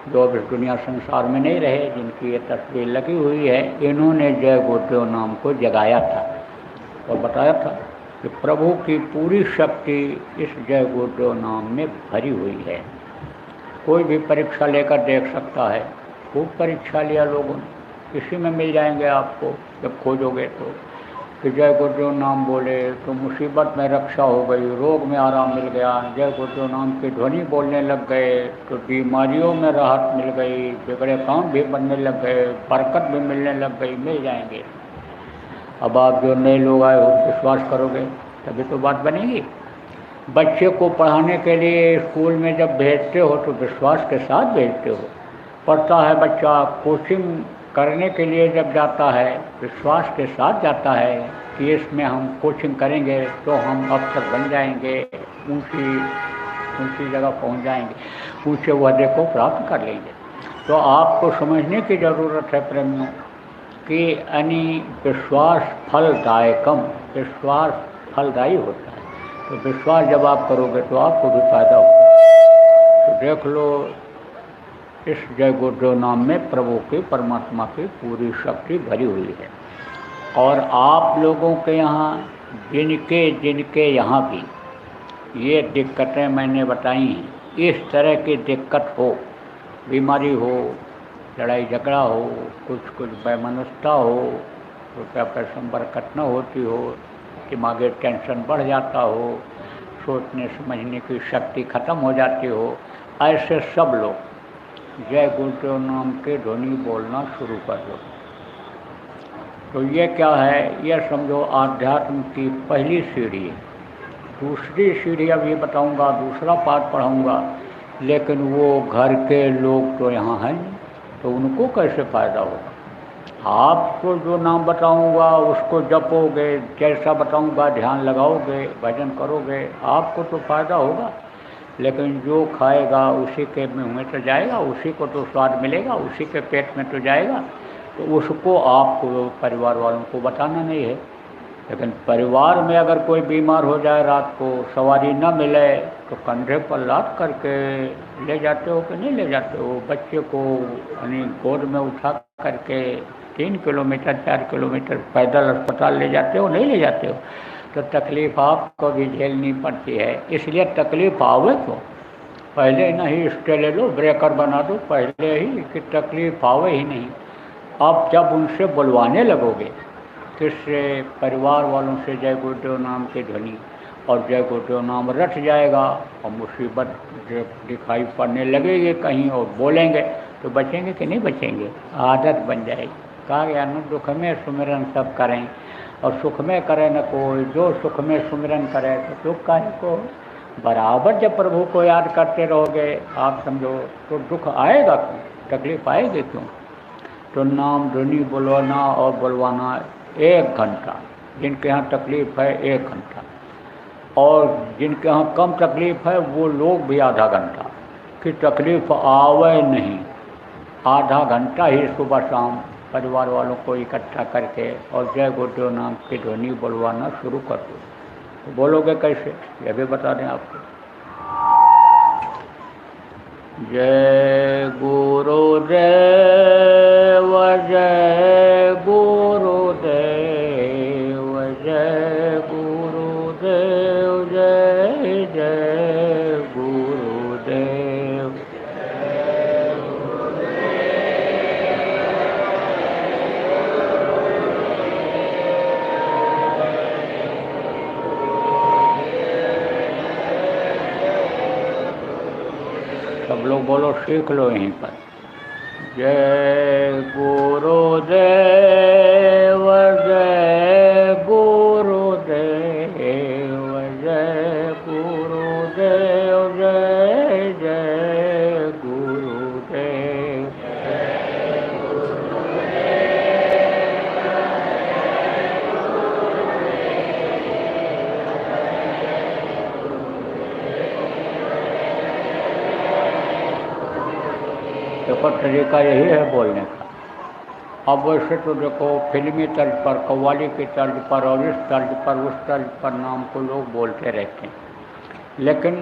जो अब इस दुनिया संसार में नहीं रहे, जिनकी ये तस्वीर लगी हुई है, इन्होंने जय गुरुदेव नाम को जगाया था और बताया था कि प्रभु की पूरी शक्ति इस जय गुरुदेव नाम में भरी हुई है। कोई भी परीक्षा लेकर देख सकता है। खूब परीक्षा लिया लोगों ने, इसी में मिल जाएंगे आपको जब खोजोगे तो, कि जय गुरुदेव नाम बोले तो मुसीबत में रक्षा हो गई, रोग में आराम मिल गया। जय गुरुदेव नाम की ध्वनि बोलने लग गए तो बीमारियों में राहत मिल गई, बिगड़े काम भी बनने लग गए, बरकत भी मिलने लग गई, मिल जाएंगे। अब आप जो नए लोग आए हो विश्वास करोगे तभी तो बात बनेगी। बच्चे को पढ़ाने के लिए स्कूल में जब भेजते हो तो विश्वास के साथ भेजते हो। पढ़ता है बच्चा, कोचिंग करने के लिए जब जाता है विश्वास के साथ जाता है कि इसमें हम कोचिंग करेंगे तो हम अफसर बन जाएंगे, ऊंची जगह पहुंच जाएंगे, ऊंचे ओहदे को प्राप्त कर लेंगे। तो आपको समझने की ज़रूरत है प्रेमियों कि यानी विश्वास फलदायकम, विश्वास फलदायी होता है। तो विश्वास जब आप करोगे तो आपको भी फायदा होगा। तो देख लो, इस जय गुरुदेव नाम में प्रभु की, परमात्मा की पूरी शक्ति भरी हुई है। और आप लोगों के यहाँ जिनके जिनके यहाँ भी ये दिक्कतें मैंने बताई हैं, इस तरह की दिक्कत हो, बीमारी हो, लड़ाई झगड़ा हो, कुछ वैमनस्यता हो, रुपया पैसा में बरकत न होती हो, दिमागी टेंशन बढ़ जाता हो, सोचने समझने की शक्ति खत्म हो जाती हो, ऐसे सब लोग जय गुरुदेव नाम के ध्वनि बोलना शुरू कर दो। तो ये क्या है, यह समझो आध्यात्म की पहली सीढ़ी है। दूसरी सीढ़ी अब ये बताऊंगा, दूसरा पाठ पढ़ाऊंगा, लेकिन वो घर के लोग तो यहाँ हैं नहीं, तो उनको कैसे फ़ायदा होगा। आपको जो नाम बताऊंगा उसको जपोगे, जैसा बताऊंगा ध्यान लगाओगे, भजन करोगे, आपको तो फ़ायदा होगा। लेकिन जो खाएगा उसी के मुँह में तो जाएगा, उसी को तो स्वाद मिलेगा, उसी के पेट में तो जाएगा। तो उसको आपको परिवार वालों को बताना नहीं है। लेकिन परिवार में अगर कोई बीमार हो जाए, रात को सवारी न मिले, तो कंधे पर लाद करके ले जाते हो कि नहीं ले जाते हो। बच्चे को यानी गोद में उठा करके 3 किलोमीटर 4 किलोमीटर पैदल अस्पताल ले जाते हो, नहीं ले जाते हो। तो तकलीफ़ आपको भी झेलनी पड़ती है। इसलिए तकलीफ़ आवे क्यों, पहले नहीं स्टे ले लो, ब्रेकर बना दो पहले ही कि तकलीफ़ आवे ही नहीं। अब जब उनसे बुलवाने लगोगे, किससे, परिवार वालों से जय गुरुदेव नाम की ध्वनि, और जय गुरुदेव नाम रट जाएगा और मुसीबत जब दिखाई पड़ने लगेगी कहीं और बोलेंगे तो बचेंगे कि नहीं बचेंगे। आदत बन जाएगी। कहा गया ना, दुख में सुमिरन सब करें और सुख में करे न कोई, जो सुख में सुमिरन करे तो दुख काहे को। बराबर जब प्रभु को याद करते रहोगे, आप समझो, तो दुख आएगा क्यों, तकलीफ आएगी क्यों। तो नाम ध्वनि बुलवाना और बुलवाना 1 घंटा, जिनके यहाँ तकलीफ़ है 1 घंटा, और जिनके यहाँ कम तकलीफ़ है वो लोग भी आधा घंटा, कि तकलीफ़ आवे नहीं। आधा घंटा ही सुबह शाम परिवार वालों को इकट्ठा करके और जय गुरुदेव नाम की ध्वनि बुलवाना शुरू कर दो। तो बोलोगे कैसे, यह भी बता दें आपको। जय गुरुदेव, जय गुरुदेव, जय गुरुदेव, जय जय गुरुदेव। सब लोग बोलो, सीख लो यहीं पर। जय गुरुदेव, जय गुरुदेव, जय गुरुदेव, जय जय गुरुदेव। देखो, तरीका यही है बोलने का। अब वैसे तो देखो, फिल्मी तर्ज पर, कव्वाली की तर्ज पर और इस तर्ज पर उस तर्ज पर नाम को लोग बोलते रहते हैं, लेकिन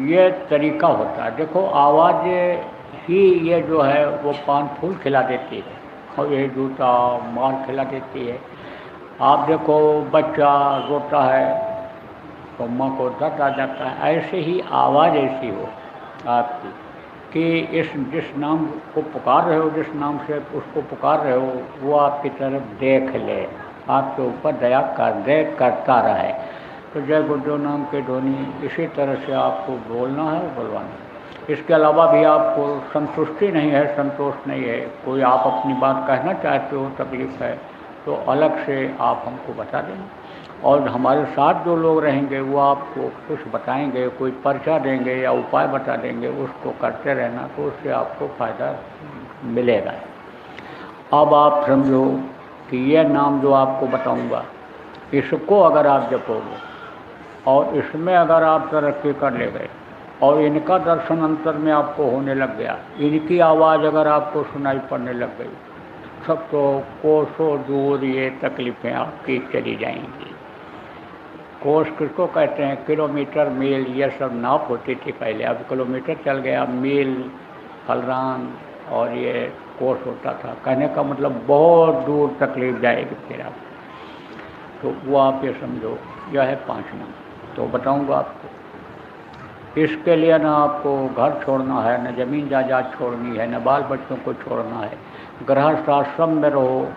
ये तरीका होता है। देखो, आवाज़ ही ये जो है वो पान फूल खिला देती है और ये जूता मार खिला देती है। आप देखो, बच्चा रोता है तो माँ को दर्द आ जाता है। ऐसे ही आवाज़ ऐसी हो आपकी कि जिस नाम को पुकार रहे हो, जिस नाम से उसको पुकार रहे हो, वो आपकी तरफ देख ले, आपके ऊपर दया करता रहे। तो जय गुरुदेव नाम के ध्वनि इसी तरह से आपको बोलना है और बुलवाना है। इसके अलावा भी आपको संतुष्टि नहीं है, संतोष नहीं है, कोई आप अपनी बात कहना चाहते हो, तकलीफ़ है, तो अलग से आप हमको बता देना। और हमारे साथ जो लोग रहेंगे वो आपको कुछ बताएंगे, कोई पर्चा देंगे या उपाय बता देंगे, उसको करते रहना, तो उससे आपको फ़ायदा मिलेगा। अब आप समझो कि यह नाम जो आपको बताऊंगा, इसको अगर आप जपोगे और इसमें अगर आप तरक्की कर ले गए और इनका दर्शन अंतर में आपको होने लग गया, इनकी आवाज़ अगर आपको सुनाई पड़ने लग गई, सब तो कोसों दूर ये तकलीफ़ें आपकी चली जाएंगी। कोस किसको कहते हैं? किलोमीटर, मील, ये सब नाप होती थी पहले। अब किलोमीटर चल गया, मील, फलरान और ये कोस होता था। कहने का मतलब बहुत दूर तकलीफ जाएगी फिर आप। तो वो आप ये समझो, यह है 5 नंबर। तो बताऊंगा आपको, इसके लिए ना आपको घर छोड़ना है, न ज़मीन जायदाद छोड़नी है, न बाल बच्चों को छोड़ना है। गृहस्थ आश्रम में रहो,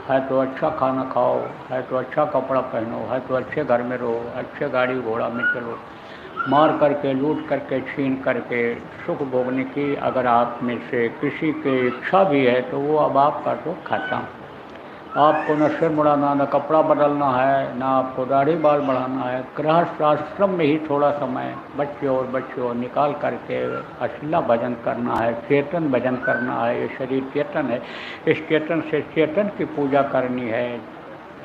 है तो अच्छा खाना खाओ, है तो अच्छा कपड़ा पहनो, है तो अच्छे घर में रहो, अच्छे गाड़ी घोड़ा में चलो। मार करके, लूट करके, छीन करके सुख भोगने की अगर आप में से किसी की इच्छा भी है तो वो अब आपका तो खाता। आपको न सिर मुड़ाना, न कपड़ा बदलना है, न आपको दाढ़ी बाल बढ़ाना है। गृहस्थ आश्रम में ही थोड़ा समय बच्चे और निकाल करके अश्लीला भजन करना है, चेतन भजन करना है। ये शरीर चेतन है, इस चेतन से चेतन की पूजा करनी है।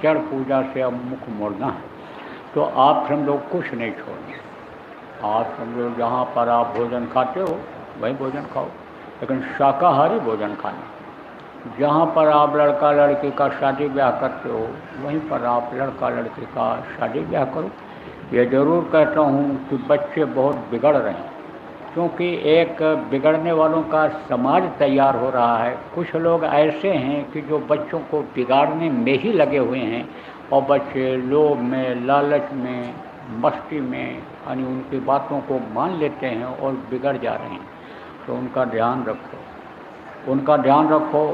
जड़ पूजा से अब मुख मोड़ना है। तो आप समझो कुछ नहीं छोड़ना। आप समझो जहाँ पर आप भोजन खाते हो वही भोजन खाओ, लेकिन शाकाहारी भोजन खाना। जहाँ पर आप लड़का लड़की का शादी ब्याह करते हो वहीं पर आप लड़का लड़की का शादी ब्याह करो। ये ज़रूर कहता हूँ कि बच्चे बहुत बिगड़ रहे हैं, क्योंकि एक बिगड़ने वालों का समाज तैयार हो रहा है। कुछ लोग ऐसे हैं कि जो बच्चों को बिगाड़ने में ही लगे हुए हैं, और बच्चे लोभ में, लालच में, मस्ती में यानी उनकी बातों को मान लेते हैं और बिगड़ जा रहे हैं। तो उनका ध्यान रखो, उनका ध्यान रखो।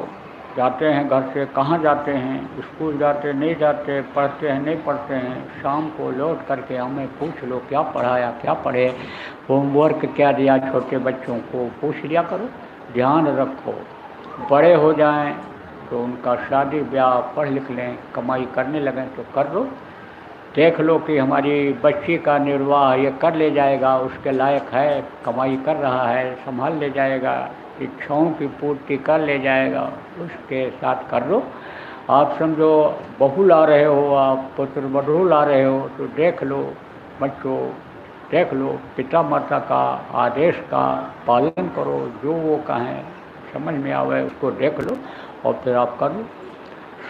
जाते हैं घर से, कहाँ जाते हैं? स्कूल जाते नहीं जाते, पढ़ते हैं नहीं पढ़ते हैं। शाम को लौट करके हमें पूछ लो क्या पढ़ाया, क्या पढ़े, होमवर्क क्या दिया। छोटे बच्चों को पूछ लिया करो, ध्यान रखो। बड़े हो जाएं तो उनका शादी ब्याह, पढ़ लिख लें, कमाई करने लगें तो कर लो। देख लो कि हमारी बच्ची का निर्वाह ये कर ले जाएगा, उसके लायक है, कमाई कर रहा है, संभाल ले जाएगा, इच्छाओं की पूर्ति कर ले जाएगा, उसके साथ कर लो। आप समझो बहू ला रहे हो, आप पुत्र वधू ला रहे हो, तो देख लो बच्चों, देख लो पिता माता का आदेश का पालन करो। जो वो कहें समझ में आवे उसको देख लो और फिर आप कर लो।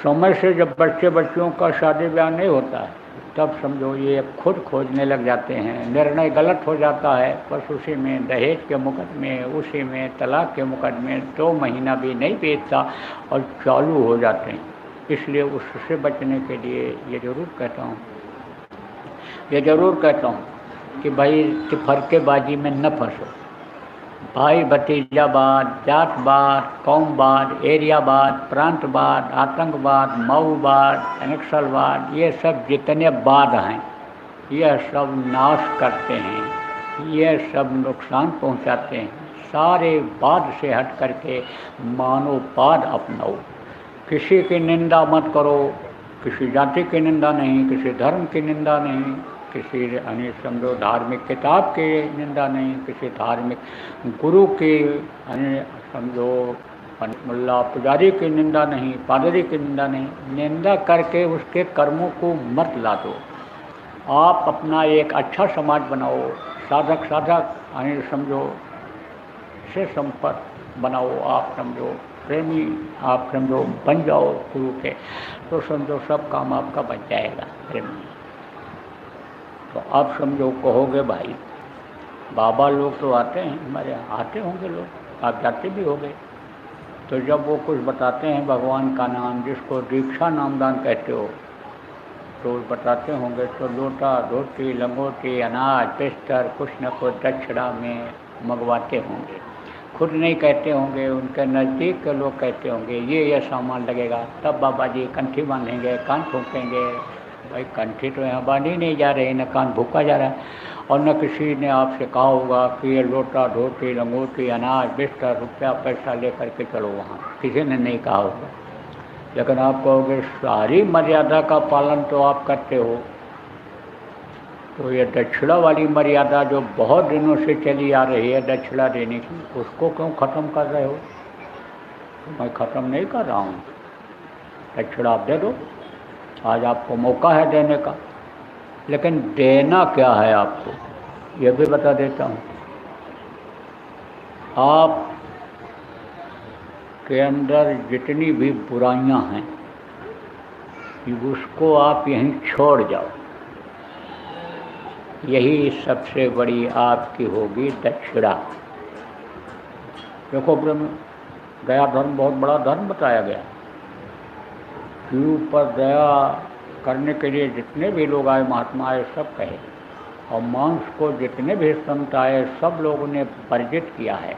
समय से जब बच्चे बच्चियों का शादी ब्याह नहीं होता है तब समझो ये खुद खोजने लग जाते हैं। निर्णय गलत हो जाता है, बस उसी में दहेज के मुकदमे, उसी में तलाक के मुकदमे 2 महीना भी नहीं बीतता और चालू हो जाते हैं। इसलिए उससे बचने के लिए ये ज़रूर कहता हूँ कि भाई फरकेबाजी में न फंसो। भाई भतीजावाद, जातवाद, कौमवाद, एरियावाद, प्रांतवाद, आतंकवाद, माओवाद, नक्सलवाद, ये सब जितने वाद हैं यह सब नाश करते हैं, यह सब नुकसान पहुंचाते हैं। सारे वाद से हट करके मानववाद अपनाओ। किसी की निंदा मत करो, किसी जाति की निंदा नहीं, किसी धर्म की निंदा नहीं, किसी यानी समझो धार्मिक किताब की निंदा नहीं, किसी धार्मिक गुरु की यानी समझो मुल्ला पुजारी की निंदा नहीं, पादरी की निंदा नहीं। निंदा करके उसके कर्मों को मत ला दो। आप अपना एक अच्छा समाज बनाओ, साधक यानी समझो से संपर्क बनाओ। आप समझो प्रेमी, आप समझो बन जाओ गुरु के, तो समझो सब काम आपका बन जाएगा प्रेमी। तो आप समझो कहोगे भाई बाबा लोग तो आते हैं हमारे यहाँ, आते होंगे लोग, आप जाते भी होंगे। तो जब वो कुछ बताते हैं भगवान का नाम, जिसको दीक्षा नामदान कहते हो, तो बताते होंगे तो लोटा, धोती, लंगोटी, अनाज, बिस्तर कुछ न कुछ दक्षिणा में मंगवाते होंगे। खुद नहीं कहते होंगे, उनके नज़दीक के लोग कहते होंगे ये सामान लगेगा, तब बाबा जी कंठी बांधेंगे, कान फूंकेंगे। भाई कंठी तो यहाँ बांधी नहीं जा रही, न कान भूखा जा रहा है। और न किसी ने आपसे कहा होगा कि ये लोटा, धोती, लंगोटी, अनाज, बिस्तर, रुपया पैसा ले करके चलो वहाँ, किसी ने नहीं कहा होगा। लेकिन आप कहोगे सारी मर्यादा का पालन तो आप करते हो, तो ये दक्षिणा वाली मर्यादा जो बहुत दिनों से चली आ रही है दक्षिणा देने की, उसको क्यों ख़त्म कर रहे हो? तो मैं ख़त्म नहीं कर रहा हूँ, दक्षिणा आप दे दो, आज आपको मौका है देने का। लेकिन देना क्या है आपको, ये भी बता देता हूँ। आप के अंदर जितनी भी बुराइयां हैं कि उसको आप यहीं छोड़ जाओ, यही सबसे बड़ी आपकी होगी दक्षिणा। देखो ब्रह्म दया धर्म बहुत बड़ा धर्म बताया गया। जीव पर दया करने के लिए जितने भी लोग आए, महात्मा आए, सब कहे, और मांस को जितने भी संत आए सब लोगों ने वर्जित किया है।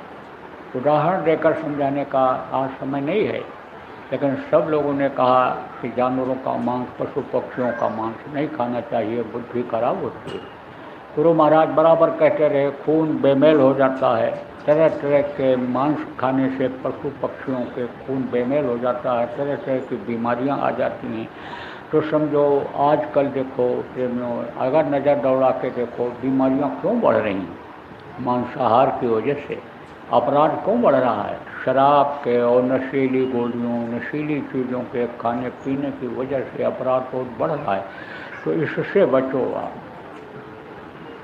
उदाहरण देकर समझाने का आज समय नहीं है, लेकिन सब लोगों ने कहा कि जानवरों का मांस, पशु पक्षियों का मांस नहीं खाना चाहिए, बुद्धि खराब होती है। गुरु महाराज बराबर कहते रहे, खून बेमेल हो जाता है, तरह तरह के मांस खाने से पशु पक्षियों के खून बेमेल हो जाता है, तरह तरह की बीमारियां आ जाती हैं। तो समझो आजकल देखो प्रेमियों, अगर नज़र दौड़ा के देखो बीमारियां क्यों बढ़ रही हैं, मांसाहार की वजह से। अपराध क्यों बढ़ रहा है, शराब के और नशीली गोलियों, नशीली चीज़ों के खाने पीने की वजह से अपराध बहुत बढ़ रहा है। तो इससे बचो आप,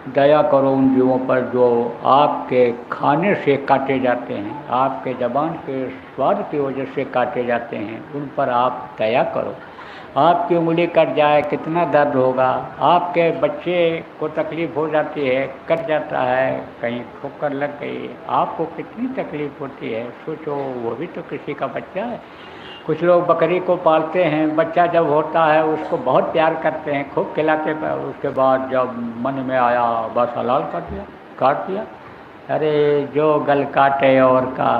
दया करो उन जीवों पर जो आपके खाने से काटे जाते हैं, आपके ज़बान के स्वाद की वजह से काटे जाते हैं, उन पर आप दया करो। आपकी उंगली कट जाए कितना दर्द होगा, आपके बच्चे को तकलीफ़ हो जाती है, कट जाता है, कहीं ठोकर लग गई, आपको कितनी तकलीफ़ होती है, सोचो। वो भी तो किसी का बच्चा है। कुछ लोग बकरी को पालते हैं, बच्चा जब होता है उसको बहुत प्यार करते हैं, खूब खिलाते हैं, उसके बाद जब मन में आया बस हलाल कर दिया, काट दिया। अरे जो गल काटे और का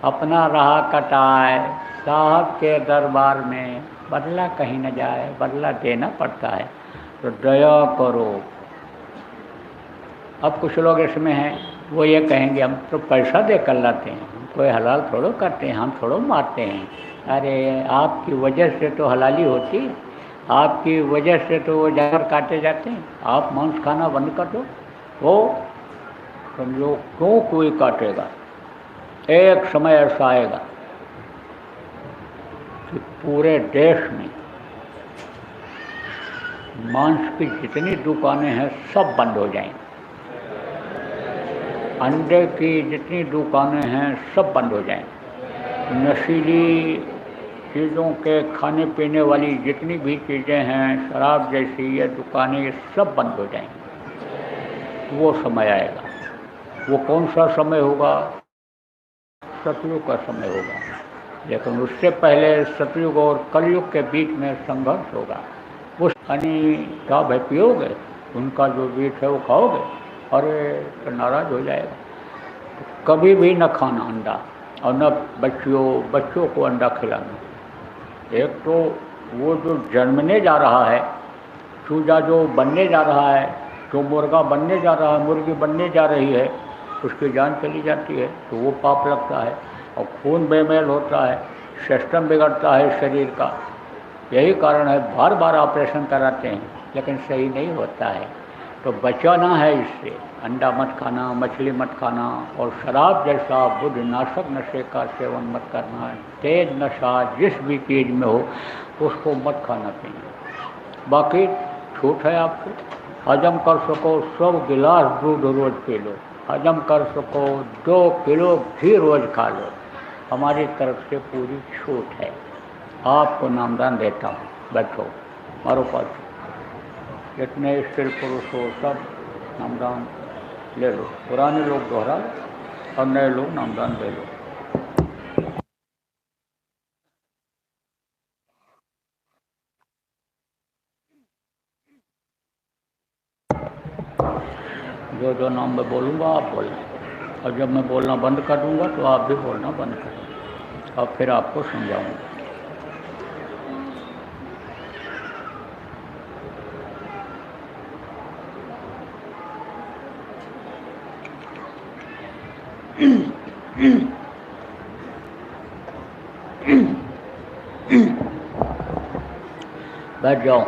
अपना रहा कटाए, साहब के दरबार में बदला कहीं न जाए, बदला देना पड़ता है। तो दया करो। अब कुछ लोग इसमें हैं, वो ये कहेंगे हम तो पैसा दे कर लाते हैं, कोई हलाल थोड़ो करते हैं, हम थोड़ो मारते हैं। अरे आपकी वजह से तो हलाली होती है, आपकी वजह से तो वो जानवर काटे जाते हैं। आप मांस खाना बंद कर दो, वो समझो क्यों कोई काटेगा। एक समय ऐसा आएगा कि पूरे देश में मांस की जितनी दुकानें हैं सब बंद हो जाएंगी, अंडे की जितनी दुकानें हैं सब बंद हो जाएंगी, नशीली चीज़ों के खाने पीने वाली जितनी भी चीज़ें हैं, शराब जैसी ये दुकानें, ये सब बंद हो जाएंगी। वो समय आएगा। वो कौन सा समय होगा? सतयुग का समय होगा। लेकिन उससे पहले सतयुग और कलयुग के बीच में संघर्ष होगा। उस हनी का भाई पियोगे, उनका जो बीज है वो खाओगे, अरे तो नाराज हो जाएगा। तो कभी भी न खाना अंडा, और न बच्चों को अंडा खिलाना। एक तो वो जो जन्मने जा रहा है, चूजा जो बनने जा रहा है, जो मुर्गा बनने जा रहा है, मुर्गी बनने जा रही है, उसकी जान चली जाती है तो वो पाप लगता है, और खून बेमेल होता है, सिस्टम बिगड़ता है शरीर का। यही कारण है बार बार ऑपरेशन कराते हैं, लेकिन सही नहीं होता है। तो बचाना है इससे। अंडा मत खाना, मछली मत खाना, और शराब जैसा बुद्धनाशक नशे का सेवन मत करना। तेज नशा जिस भी चीज़ में हो उसको मत खाना पीना। बाकी छूट है आपको, हजम कर सको 100 गिलास दूध रोज़ पी लो, हजम कर सको 2 किलो घी रोज़ खा लो, हमारी तरफ से पूरी छूट है। आपको नामदान देता हूँ, बैठो मारो पास। जितने स्त्री पुरुष हो सब नामदान ले लो। पुराने लोग दोहरा लो और नए लोग नामदान ले लो। जो जो नाम मैं बोलूँगा आप बोलना, और जब मैं बोलना बंद कर दूँगा तो आप भी बोलना बंद कर दें, और फिर आपको समझाऊँगा। बैठ जाओ।